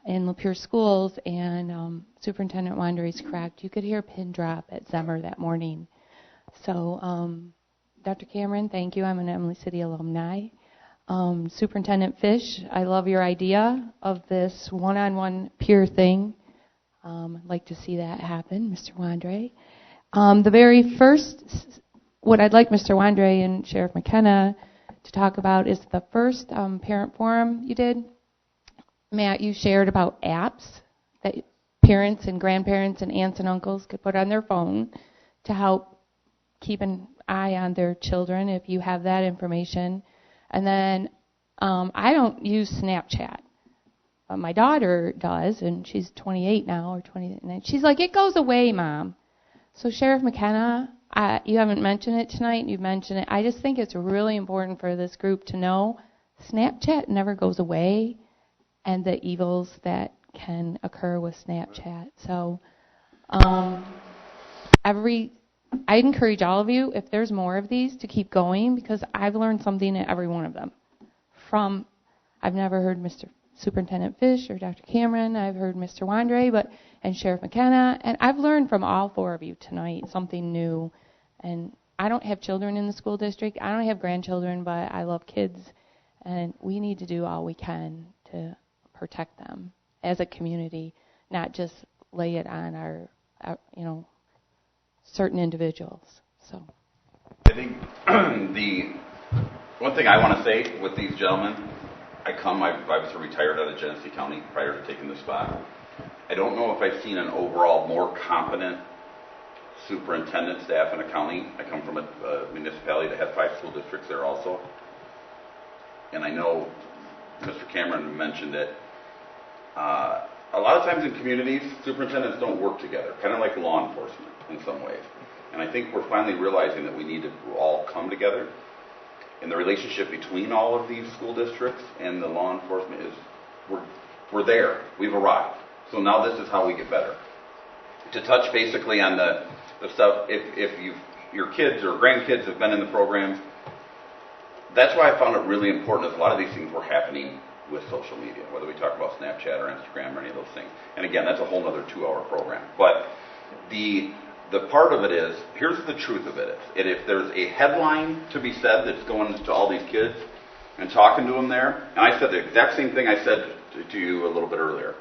in Lapeer schools, and Superintendent Wandrie is correct. You could hear a pin drop at Zemmer that morning. So, Dr. Cameron, thank you. I'm an Imlay City alumni. Superintendent Fish, I love your idea of this one-on-one peer thing. I'd like to see that happen, Mr. Wandrie. The very first, what I'd like Mr. Wandrie and Sheriff McKenna to talk about is the first parent forum you did. Matt, you shared about apps that parents and grandparents and aunts and uncles could put on their phone to help keep an eye on their children if you have that information. And then I don't use Snapchat. My daughter does, and she's 28 now, or 20. And she's like, it goes away, Mom. So Sheriff McKenna, You haven't mentioned it tonight, you've mentioned it. I just think it's really important for this group to know Snapchat never goes away and the evils that can occur with Snapchat. So I encourage all of you, if there's more of these, to keep going, because I've learned something in every one of them. I've never heard Mr. Superintendent Fish or Dr. Cameron. I've heard Mr. Wandrie, and Sheriff McKenna, and I've learned from all four of you tonight something new. And I don't have children in the school district. I don't have grandchildren, but I love kids, and we need to do all we can to protect them as a community, not just lay it on our certain individuals. So I think the one thing I want to say with these gentlemen, I was retired out of Genesee County prior to taking this spot. I don't know if I've seen an overall more competent superintendent staff in a county. I come from a municipality that had 5 school districts there also. And I know Mr. Cameron mentioned it. A lot of times in communities, superintendents don't work together, kind of like law enforcement in some ways. And I think we're finally realizing that we need to all come together. And the relationship between all of these school districts and the law enforcement is, we're there. We've arrived. So now this is how we get better. To touch basically on the stuff, if your kids or grandkids have been in the programs, that's why I found it really important, is a lot of these things were happening with social media, whether we talk about Snapchat or Instagram or any of those things. And again, that's a whole other 2-hour program. But the part of it is, here's the truth of it. If there's a headline to be said that's going to all these kids and talking to them there, and I said the exact same thing I said to you a little bit earlier.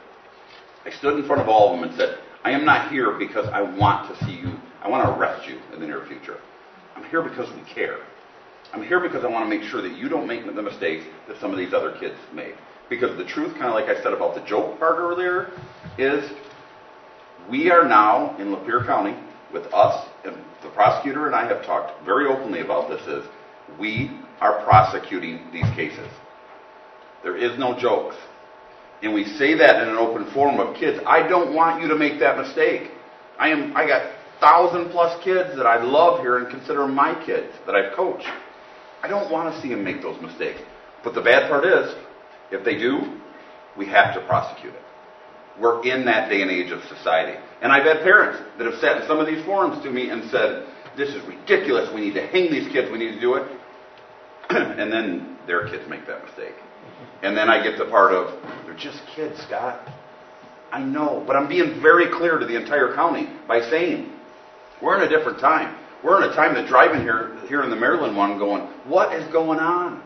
I stood in front of all of them and said, I am not here because I want to see you, I want to arrest you in the near future. I'm here because we care. I'm here because I want to make sure that you don't make the mistakes that some of these other kids made. Because the truth, kind of like I said about the joke part earlier, is we are now in Lapeer County, with us, and the prosecutor and I have talked very openly about this, is we are prosecuting these cases. There is no jokes. And we say that in an open forum of kids. I don't want you to make that mistake. I got 1,000+ kids that I love here and consider my kids that I've coached. I don't want to see them make those mistakes. But the bad part is, if they do, we have to prosecute it. We're in that day and age of society. And I've had parents that have sat in some of these forums to me and said, this is ridiculous, we need to hang these kids, we need to do it. And then their kids make that mistake. And then I get the part of, they're just kids, Scott. I know, but I'm being very clear to the entire county by saying, we're in a different time. We're in a time that driving here in the Maryland one going, what is going on?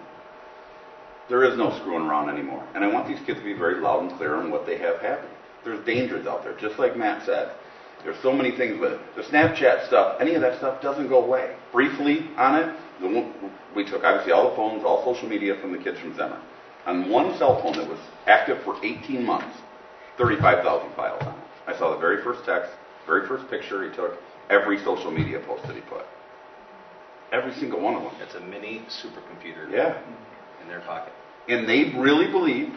There is no screwing around anymore. And I want these kids to be very loud and clear on what they have happened. There's dangers out there, just like Matt said. There's so many things with it. The Snapchat stuff, any of that stuff doesn't go away. Briefly on it, we took obviously all the phones, all social media from the kids from Zimmer. On one cell phone that was active for 18 months, 35,000 files on it. I saw the very first text, very first picture he took, every social media post that he put. Every single one of them. It's a mini supercomputer. Yeah. In their pocket. And they really believe,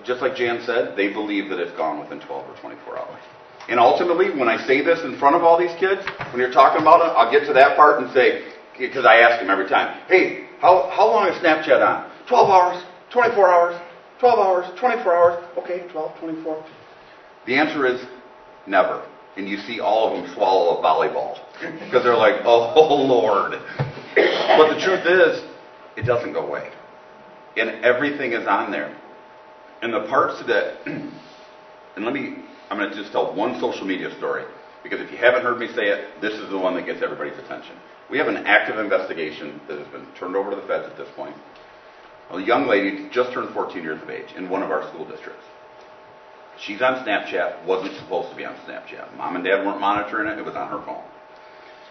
just like Jan said, they believe that it's gone within 12 or 24 hours. And ultimately, when I say this in front of all these kids, when you're talking about it, I'll get to that part and say, because I ask them every time, hey, how long is Snapchat on? 12 hours, 24 hours, 12 hours, 24 hours. Okay, 12, 24. The answer is never. And you see all of them swallow a volleyball because they're like, oh, Lord. But the truth is, it doesn't go away. And everything is on there. And the parts that, and I'm going to just tell one social media story, because if you haven't heard me say it, this is the one that gets everybody's attention. We have an active investigation that has been turned over to the feds at this point. A young lady just turned 14 years of age in one of our school districts. She's on Snapchat, wasn't supposed to be on Snapchat. Mom and Dad weren't monitoring it, it was on her phone.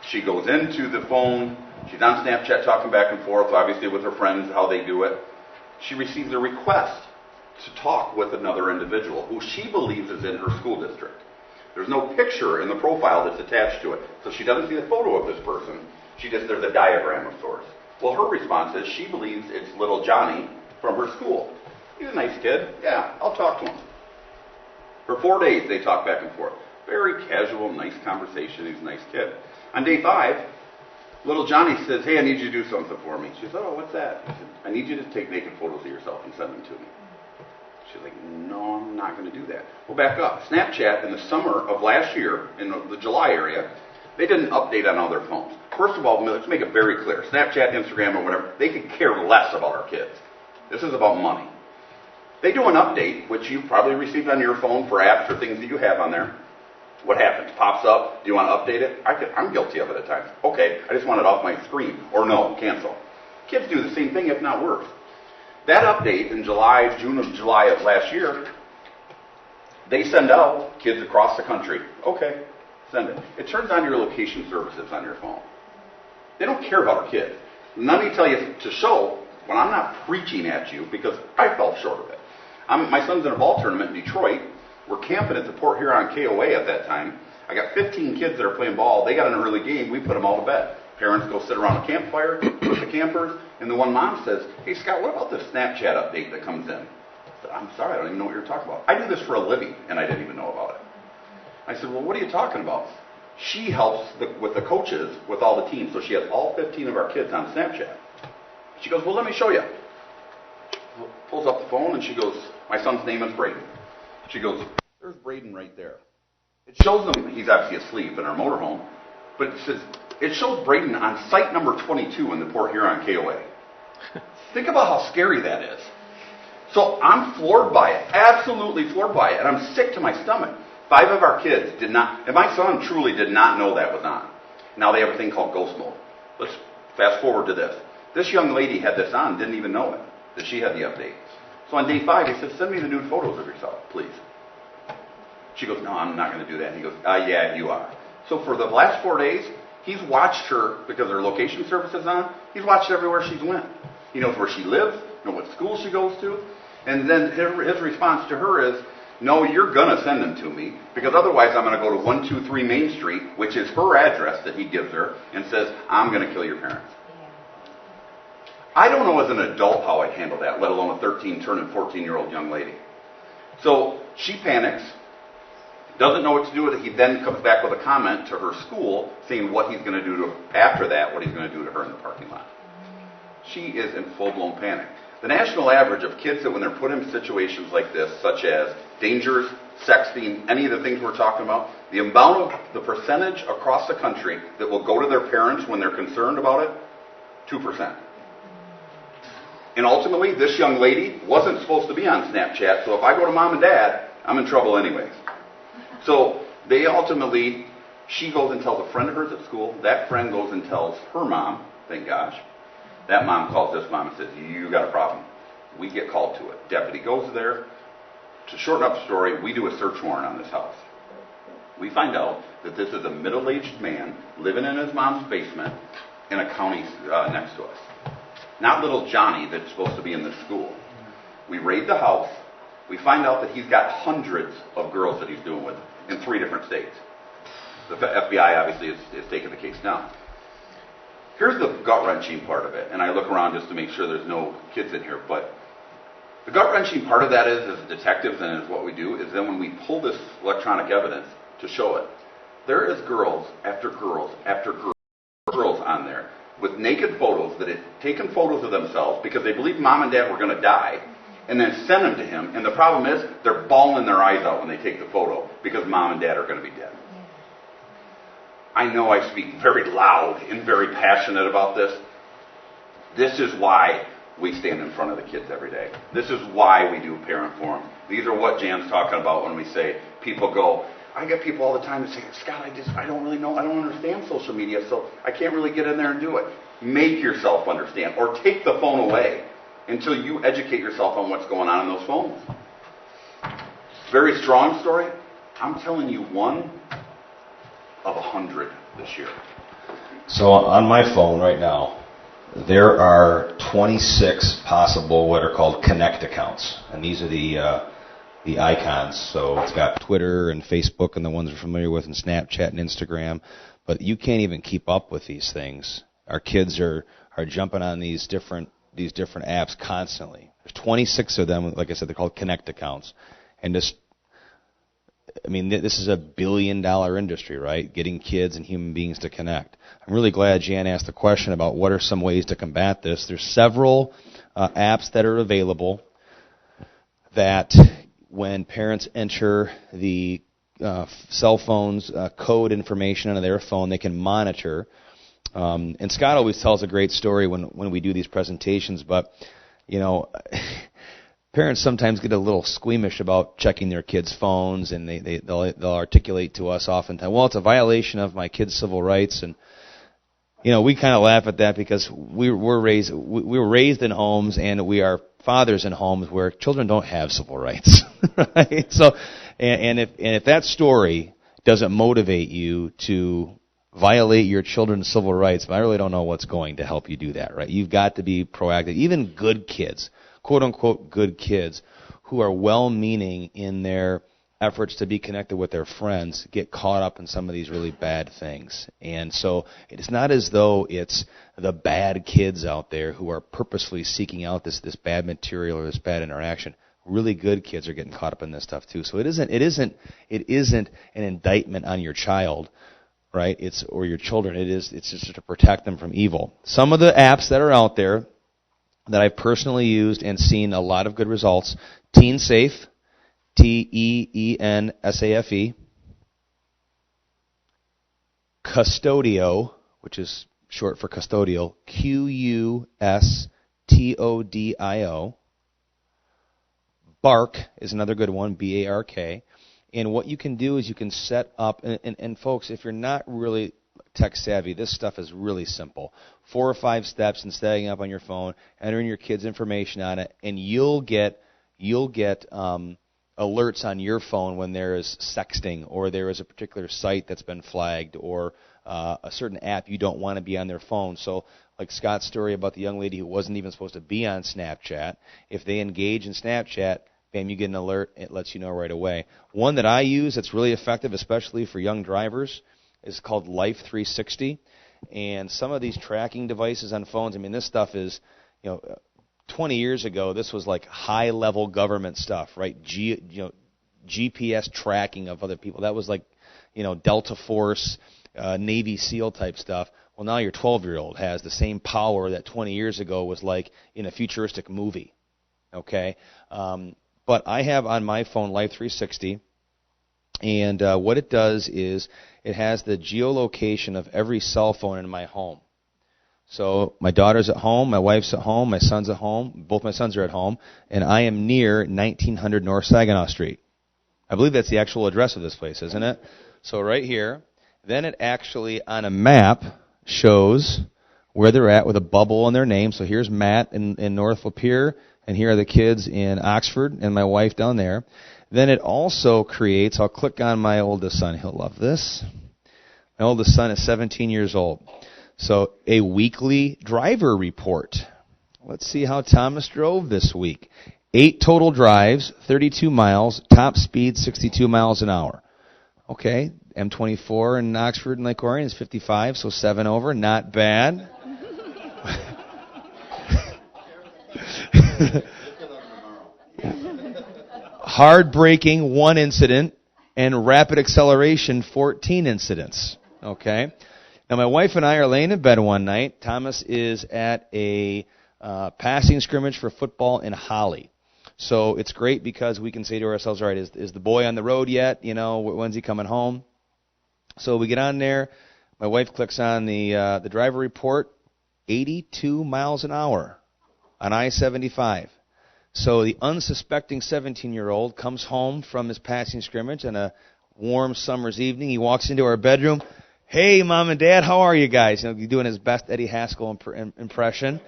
She goes into the phone, she's on Snapchat talking back and forth, obviously with her friends, how they do it. She receives a request to talk with another individual who she believes is in her school district. There's no picture in the profile that's attached to it, so she doesn't see the photo of this person. There's a diagram of sorts. Well, her response is she believes it's little Johnny from her school. He's a nice kid. Yeah, I'll talk to him. For 4 days, they talk back and forth. Very casual, nice conversation. He's a nice kid. On day 5, little Johnny says, hey, I need you to do something for me. She says, oh, what's that? He said, I need you to take naked photos of yourself and send them to me. She's like, no, I'm not going to do that. Well, back up. Snapchat in the summer of last year, in the July area, they did an update on all their phones. First of all, let's make it very clear. Snapchat, Instagram, or whatever, they could care less about our kids. This is about money. They do an update, which you've probably received on your phone for apps or things that you have on there. What happens? Pops up. Do you want to update it? I'm guilty of it at times. Okay, I just want it off my screen. Or no, cancel. Kids do the same thing, if not worse. That update in June of July of last year, they send out kids across the country. Okay, send it. It turns on your location services on your phone. They don't care about our kids. Let me tell you to show when I'm not preaching at you because I fell short of it. My son's in a ball tournament in Detroit. We're camping at the Port Huron KOA at that time. I got 15 kids that are playing ball. They got an early game. We put them all to bed. Parents go sit around a campfire with the campers, and the one mom says, hey, Scott, what about this Snapchat update that comes in? I said, I'm sorry, I don't even know what you're talking about. I do this for a living, and I didn't even know about it. I said, well, what are you talking about? She helps with the coaches with all the teams, so she has all 15 of our kids on Snapchat. She goes, well, let me show you. Pulls up the phone, and she goes, my son's name is Braden. She goes, there's Braden right there. It shows him, he's obviously asleep in our motorhome, but it says, it shows Braden on site number 22 in the Port Huron KOA. Think about how scary that is. So I'm floored by it, absolutely floored by it, and I'm sick to my stomach. 5 of our kids did not, and my son truly did not know that was on. Now they have a thing called ghost mode. Let's fast forward to this. This young lady had this on, didn't even know it, that she had the update. So on day 5, he said, send me the nude photos of yourself, please. She goes, no, I'm not going to do that. And he goes, yeah, you are. So for the last 4 days, he's watched her, because her location service is on, he's watched everywhere she's went. He knows where she lives, knows what school she goes to. And then his response to her is, no, you're going to send them to me, because otherwise I'm going to go to 123 Main Street, which is her address that he gives her, and says, I'm going to kill your parents. I don't know as an adult how I'd handle that, let alone a 13 turning 14-year-old young lady. So she panics, doesn't know what to do with it. He then comes back with a comment to her school saying what he's going to do to her after that, what he's going to do to her in the parking lot. She is in full-blown panic. The national average of kids that when they're put in situations like this, such as dangers, sexting, any of the things we're talking about, the amount of the percentage across the country that will go to their parents when they're concerned about it, 2%. And ultimately, this young lady wasn't supposed to be on Snapchat, so if I go to mom and dad, I'm in trouble anyways. So they ultimately, she goes and tells a friend of hers at school. That friend goes and tells her mom, thank gosh. That mom calls this mom and says, you got a problem. We get called to it. Deputy goes there. To shorten up the story, we do a search warrant on this house. We find out that this is a middle-aged man living in his mom's basement in a county next to us. Not little Johnny that's supposed to be in this school. We raid the house. We find out that he's got hundreds of girls that he's doing with in 3 different states. The FBI obviously is taking the case down. Here's the gut-wrenching part of it, and I look around just to make sure there's no kids in here, but the gut-wrenching part of that is, as detectives and as what we do, is then when we pull this electronic evidence to show it, there is girls after girls after girls on there with naked photos that had taken photos of themselves because they believed mom and dad were going to die, and then send them to him. And the problem is they're bawling their eyes out when they take the photo because mom and dad are going to be dead. I know I speak very loud and very passionate about this. This is why we stand in front of the kids every day. This is why we do parent forum. These are what Jan's talking about when we say people go, I get people all the time that say, Scott, I don't really know, I don't understand social media, so I can't really get in there and do it. Make yourself understand, or take the phone away until you educate yourself on what's going on in those phones. Very strong story. I'm telling you 1 of 100 this year. So on my phone right now, there are 26 possible what are called connect accounts, and these are the icons. So it's got Twitter and Facebook and the ones we're familiar with, and Snapchat and Instagram, but you can't even keep up with these things. Our kids are jumping on these different apps constantly. There's 26 of them. Like I said, they're called connect accounts, and just I mean, this is a billion-dollar industry, right? Getting kids and human beings to connect. I'm really glad Jan asked the question about what are some ways to combat this. There's several apps that are available that when parents enter the cell phone's code information on their phone, they can monitor. And Scott always tells a great story when we do these presentations, but, you know, parents sometimes get a little squeamish about checking their kids' phones, and they'll articulate to us oftentimes, well, it's a violation of my kids' civil rights, and you know, we kind of laugh at that because we were raised in homes, and we are fathers in homes where children don't have civil rights, right? So, and if that story doesn't motivate you to violate your children's civil rights, I really don't know what's going to help you do that, right? You've got to be proactive. Even good kids, quote unquote good kids, who are well-meaning in their efforts to be connected with their friends, get caught up in some of these really bad things. And so it's not as though it's the bad kids out there who are purposefully seeking out this bad material or this bad interaction. Really good kids are getting caught up in this stuff too. So it isn't an indictment on your child, right? Or your children. It's just to protect them from evil. Some of the apps that are out there that I've personally used and seen a lot of good results: Teen Safe, TEENSAFE, Custodio, which is short for custodial, QUSTODIO. Bark is another good one, BARK. And what you can do is you can set up, and folks, if you're not really tech savvy, this stuff is really simple. 4 or 5 steps in setting up on your phone, entering your kid's information on it, and you'll get alerts on your phone when there is sexting, or there is a particular site that's been flagged, or a certain app you don't want to be on their phone. So like Scott's story about the young lady who wasn't even supposed to be on Snapchat, if they engage in Snapchat, bam, you get an alert. It lets you know right away. One that I use that's really effective, especially for young drivers, is called Life 360. And some of these tracking devices on phones, I mean, this stuff is, 20 years ago, this was like high-level government stuff, right? GPS tracking of other people. That was like, Delta Force, Navy SEAL type stuff. Well, now your 12-year-old has the same power that 20 years ago was like in a futuristic movie, okay? But I have on my phone Life 360, and what it does is it has the geolocation of every cell phone in my home. So my daughter's at home, my wife's at home, my son's at home, both my sons are at home, and I am near 1900 North Saginaw Street. I believe that's the actual address of this place, isn't it? So right here, then it actually on a map shows where they're at with a bubble in their name. So here's Matt in North Lapeer, and here are the kids in Oxford, and my wife down there. Then it also creates, I'll click on my oldest son, he'll love this. My oldest son is 17 years old. So a weekly driver report. Let's see how Thomas drove this week. 8 total drives, 32 miles, top speed 62 miles an hour. Okay, M24 in Oxford and Lake Orion is 55, so 7 over, not bad. Hard braking, 1 incident, and rapid acceleration, 14 incidents. Okay. Now, my wife and I are laying in bed one night. Thomas is at a passing scrimmage for football in Holly. So it's great because we can say to ourselves, all right, is the boy on the road yet? When's he coming home? So we get on there. My wife clicks on the driver report, 82 miles an hour on I-75. So the unsuspecting 17-year-old comes home from his passing scrimmage on a warm summer's evening. He walks into our bedroom. Hey, Mom and Dad, how are you guys? He's doing his best Eddie Haskell impression.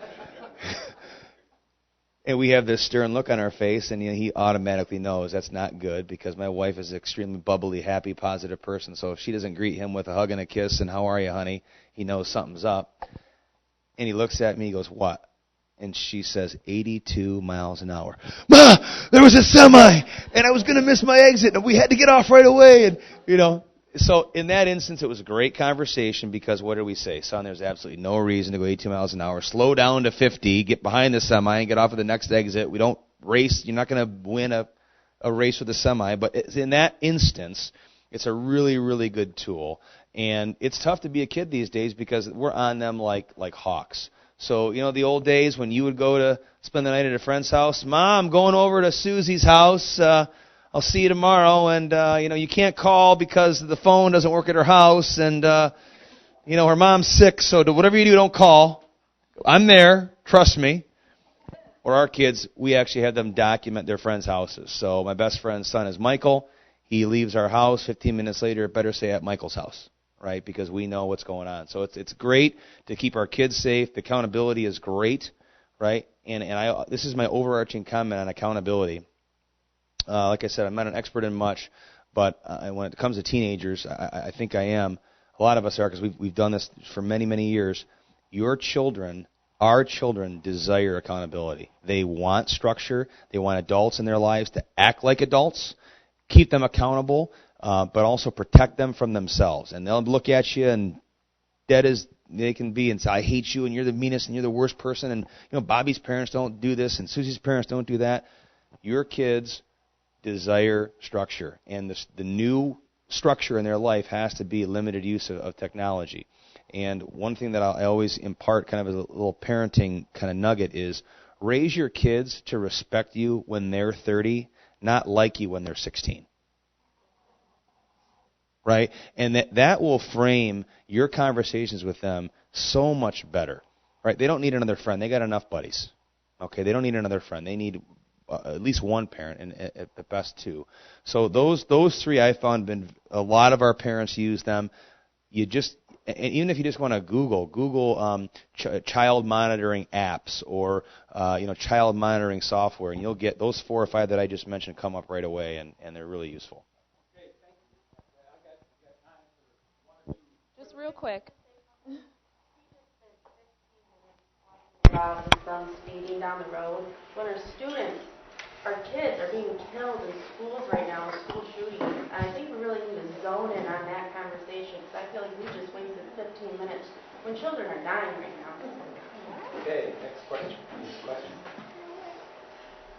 And we have this stern look on our face, and he automatically knows that's not good because my wife is an extremely bubbly, happy, positive person. So if she doesn't greet him with a hug and a kiss and how are you, honey, he knows something's up. And he looks at me, he goes, what? And she says, 82 miles an hour. Ma, there was a semi, and I was going to miss my exit, and we had to get off right away. And, So in that instance, it was a great conversation because what did we say? Son, there's absolutely no reason to go 82 miles an hour. Slow down to 50, get behind the semi, and get off at the next exit. We don't race. You're not going to win a a race with a semi, but in that instance, it's a really, really good tool. And it's tough to be a kid these days because we're on them like hawks. So, the old days when you would go to spend the night at a friend's house, Mom, going over to Susie's house, I'll see you tomorrow, and, you can't call because the phone doesn't work at her house, and, her mom's sick, so whatever you do, don't call. I'm there, trust me. Or our kids, we actually had them document their friends' houses. So my best friend's son is Michael. He leaves our house 15 minutes later, it better stay at Michael's house, right? Because we know what's going on. So it's great to keep our kids safe. The accountability is great, right? And this is my overarching comment on accountability. Like I said, I'm not an expert in much, but when it comes to teenagers, I think I am. A lot of us are because we've done this for many, many years. Our children desire accountability. They want structure. They want adults in their lives to act like adults, keep them accountable, but also protect them from themselves. And they'll look at you and dead as they can be and say, I hate you and you're the meanest and you're the worst person. And, Bobby's parents don't do this and Susie's parents don't do that. Your kids desire structure. And the new structure in their life has to be limited use of technology. And one thing that I always impart kind of as a little parenting kind of nugget is raise your kids to respect you when they're 30, not like you when they're 16. Right? And that will frame your conversations with them so much better. Right? They don't need another friend. They got enough buddies. Okay? They don't need another friend. They need at least one parent, and at best two. So those three I found a lot of our parents use them. And even if you just want to Google child monitoring apps or child monitoring software, and you'll get those 4 or 5 that I just mentioned come up right away, and they're really useful. Just real quick. About some speeding down the road when our kids are being killed in schools right now, school shootings. And I think we really need to zone in on that conversation because I feel like we just wasted 15 minutes when children are dying right now. Okay, next question.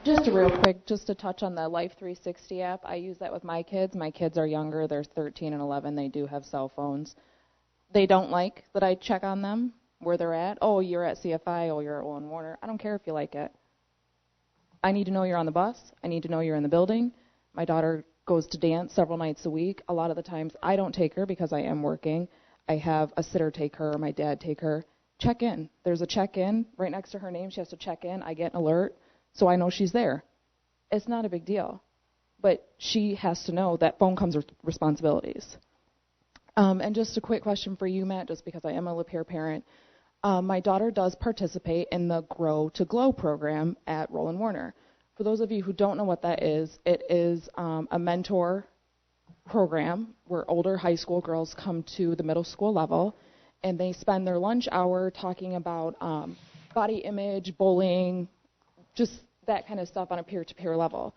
Just real quick, just to touch on the Life 360 app, I use that with my kids. My kids are younger. They're 13 and 11. They do have cell phones. They don't like that I check on them, where they're at. Oh, you're at CFI. Oh, you're at Owen Warner. I don't care if you like it. I need to know you're on the bus. I need to know you're in the building. My daughter goes to dance several nights a week. A lot of the times I don't take her because I am working. I have a sitter take her or my dad take her. Check in. There's a check-in right next to her name. She has to check in. I get an alert, so I know she's there. It's not a big deal. But she has to know that phone comes with responsibilities. And just a quick question for you, Matt, just because I am a Lapeer parent. My daughter does participate in the Grow to Glow program at Roland Warner. For those of you who don't know what that is, it is a mentor program where older high school girls come to the middle school level, and they spend their lunch hour talking about body image, bullying, just that kind of stuff on a peer-to-peer level.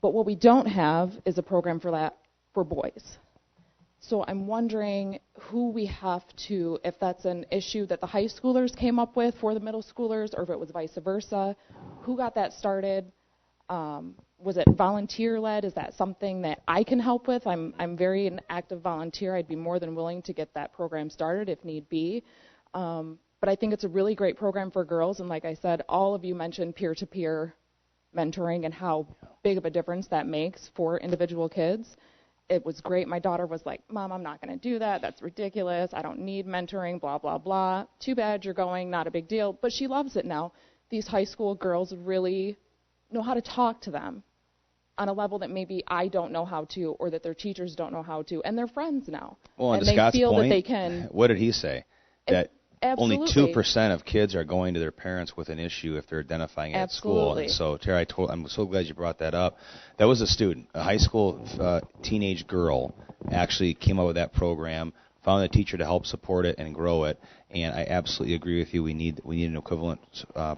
But what we don't have is a program for that for boys. So I'm wondering who we have to, if that's an issue that the high schoolers came up with for the middle schoolers, or if it was vice versa. Who got that started? Was it volunteer-led? Is that something that I can help with? I'm very an active volunteer. I'd be more than willing to get that program started if need be. But I think it's a really great program for girls. And like I said, all of you mentioned peer-to-peer mentoring and how big of a difference that makes for individual kids. It was great. My daughter was like, Mom, I'm not going to do that. That's ridiculous. I don't need mentoring, blah, blah, blah. Too bad you're going. Not a big deal. But she loves it now. These high school girls really know how to talk to them on a level that maybe I don't know how to, or that their teachers don't know how to, and they're friends now. Well, and to Scott's they feel point, that they can. What did he say? That only Absolutely. 2% of kids are going to their parents with an issue if they're identifying it at school. And so, Terry, I'm so glad you brought that up. That was a student, a high school teenage girl, actually came up with that program, found a teacher to help support it and grow it. And I absolutely agree with you. We need an equivalent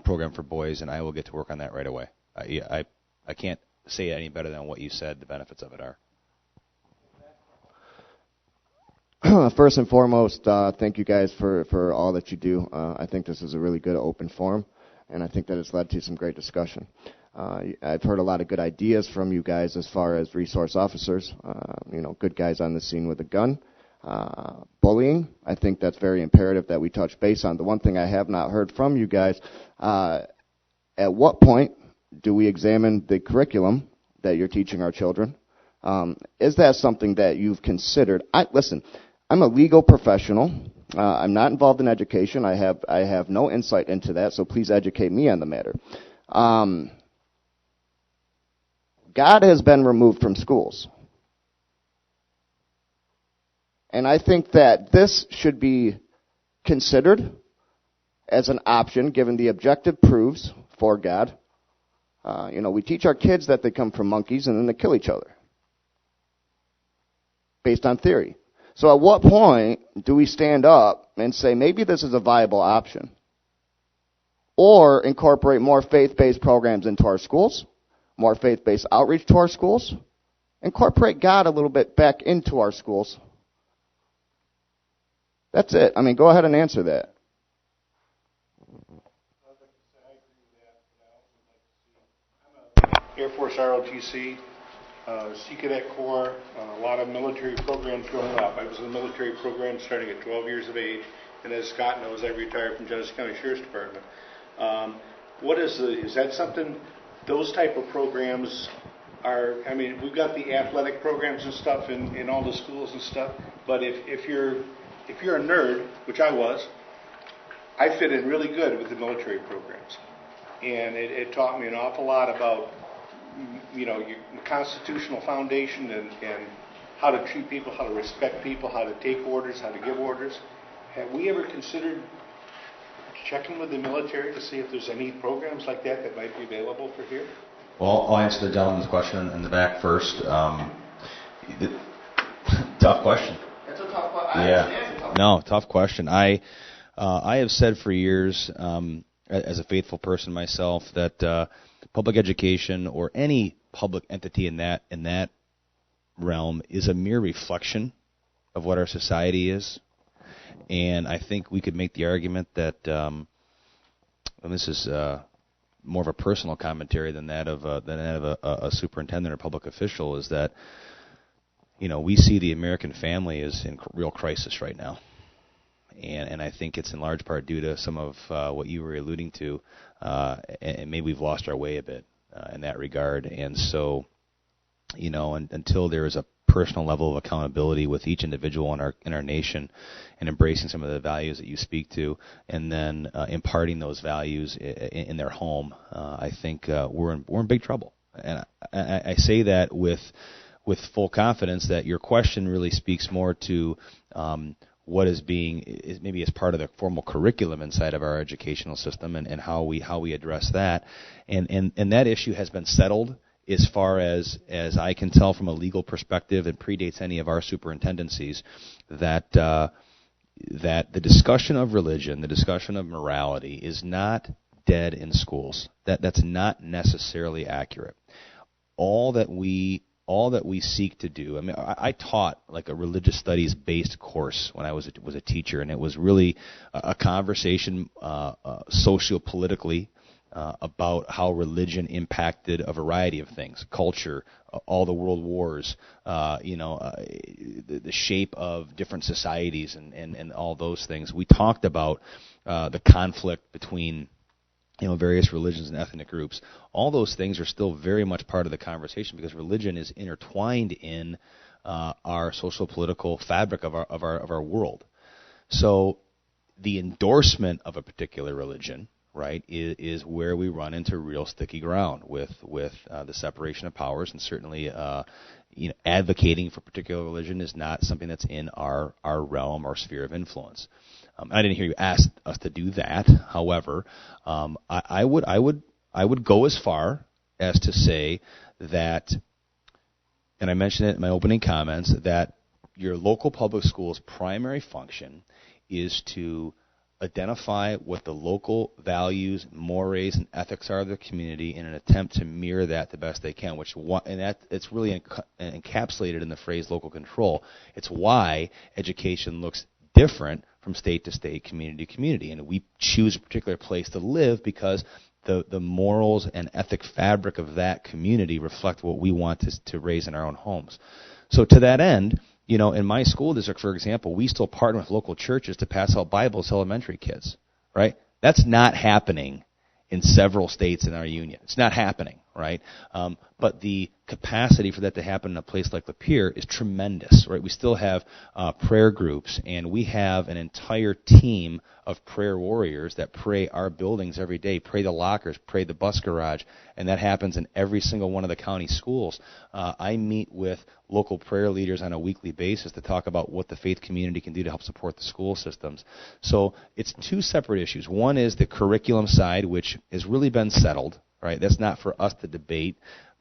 program for boys, and I will get to work on that right away. I can't say it any better than what you said. The benefits of it are. First and foremost, thank you guys for all that you do. I think this is a really good open forum, and I think that it's led to some great discussion. I've heard a lot of good ideas from you guys as far as resource officers, good guys on the scene with a gun. Bullying, I think that's very imperative that we touch base on. The one thing I have not heard from you guys, at what point do we examine the curriculum that you're teaching our children? Is that something that you've considered? Listen, I'm a legal professional. I'm not involved in education. I have no insight into that, so please educate me on the matter. God has been removed from schools. And I think that this should be considered as an option given the objective proofs for God. We teach our kids that they come from monkeys and then they kill each other based on theory. So at what point do we stand up and say maybe this is a viable option? Or incorporate more faith-based programs into our schools, more faith-based outreach to our schools, incorporate God a little bit back into our schools. That's it. Go ahead and answer that. Air Force ROTC, Sea Cadet Corps, a lot of military programs growing up. I was in the military program starting at 12 years of age, and as Scott knows, I retired from Genesee County Sheriff's Department. Is that something, those type of programs are, we've got the athletic programs and stuff in all the schools and stuff, but if you're a nerd, which I was, I fit in really good with the military programs. And it taught me an awful lot about, your constitutional foundation and how to treat people, how to respect people, how to take orders, how to give orders. Have we ever considered checking with the military to see if there's any programs like that might be available for here? Well, I'll answer the gentleman's question in the back first. Tough question. That's a tough question. Yeah. No, tough question. I have said for years, as a faithful person myself, that public education or any public entity in that realm is a mere reflection of what our society is. And I think we could make the argument that, and this is more of a personal commentary than that of a superintendent or public official, is that we see the American family is in real crisis right now. And I think it's in large part due to some of what you were alluding to, and maybe we've lost our way a bit in that regard. And so, until there is a personal level of accountability with each individual in our nation, and embracing some of the values that you speak to, and then imparting those values in their home, I think we're in big trouble. And I say that with full confidence that your question really speaks more to what is maybe as part of the formal curriculum inside of our educational system, and how we address that, and that issue has been settled as far as I can tell from a legal perspective, and predates any of our superintendencies, that the discussion of religion, the discussion of morality, is not dead in schools. That's not necessarily accurate. All that we seek to do. I taught like a religious studies based course when I was a teacher, and it was really a conversation socio-politically about how religion impacted a variety of things: culture, all the world wars, the shape of different societies, and all those things. We talked about the conflict between various religions and ethnic groups. All those things are still very much part of the conversation, because religion is intertwined in our social political fabric of our world. So the endorsement of a particular religion, right, is where we run into real sticky ground with the separation of powers, and certainly advocating for particular religion is not something that's in our realm or sphere of influence. I didn't hear you ask us to do that. However, I would go as far as to say that, and I mentioned it in my opening comments, that your local public school's primary function is to identify what the local values, mores, and ethics are of the community in an attempt to mirror that the best they can. It's really encapsulated in the phrase local control. It's why education looks different from state to state, community to community, and we choose a particular place to live because the morals and ethic fabric of that community reflect what we want to raise in our own homes. So to that end, in my school district, for example, we still partner with local churches to pass out Bibles to elementary kids, right? That's not happening in several states in our union. It's not happening, right? But the capacity for that to happen in a place like Lapeer is tremendous, right? We still have prayer groups, and we have an entire team of prayer warriors that pray our buildings every day, pray the lockers, pray the bus garage, and that happens in every single one of the county schools. I meet with local prayer leaders on a weekly basis to talk about what the faith community can do to help support the school systems. So it's two separate issues. One is the curriculum side, which has really been settled, right? That's not for us to debate.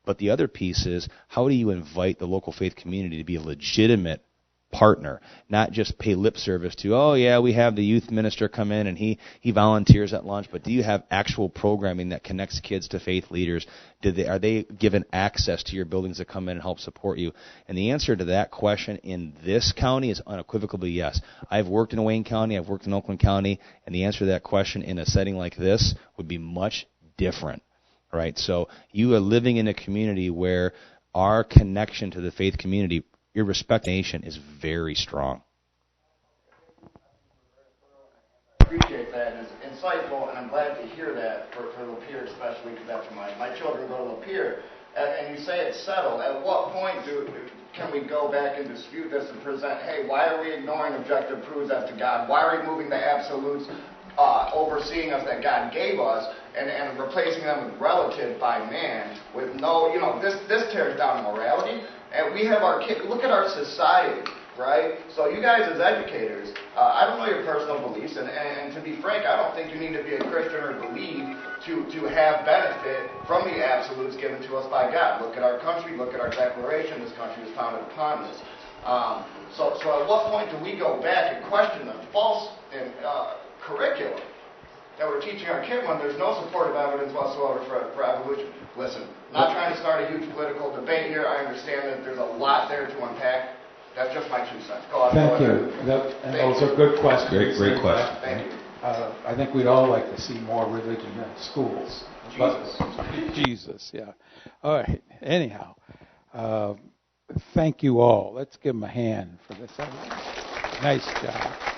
But the other piece is, how do you invite the local faith community to be a legitimate partner, not just pay lip service to, oh yeah, we have the youth minister come in and he volunteers at lunch, but do you have actual programming that connects kids to faith leaders? Are they given access to your buildings to come in and help support you? And the answer to that question in this county is unequivocally yes. I've worked in Wayne County, I've worked in Oakland County, and the answer to that question in a setting like this would be much different. Right, so you are living in a community where our connection to the faith community, irrespective of nation, is very strong. I appreciate that, and it's insightful, and I'm glad to hear that for Lapeer especially, because that's where my children go to Lapeer. And you say it's settled. At what point can we go back and dispute this and present, hey, why are we ignoring objective proofs as to God? Why are we moving the absolutes overseeing us that God gave us and replacing them with relative by man with no, this tears down morality. And we have our kids, look at our society, right? So you guys as educators, I don't know your personal beliefs, and to be frank, I don't think you need to be a Christian or believe to have benefit from the absolutes given to us by God. Look at our country, look at our declaration, this country is founded upon this. So at what point do we go back and question the false curriculum that we're teaching our kids when there's no supportive evidence whatsoever for evolution? Listen, not trying to start a huge political debate here. I understand that there's a lot there to unpack. That's just my 2 cents. Go on. Thank you. Those are good questions. Great question. Thank you. I think we'd all like to see more religion in schools. Jesus, yeah. All right. Anyhow, thank you all. Let's give them a hand for this. Nice job.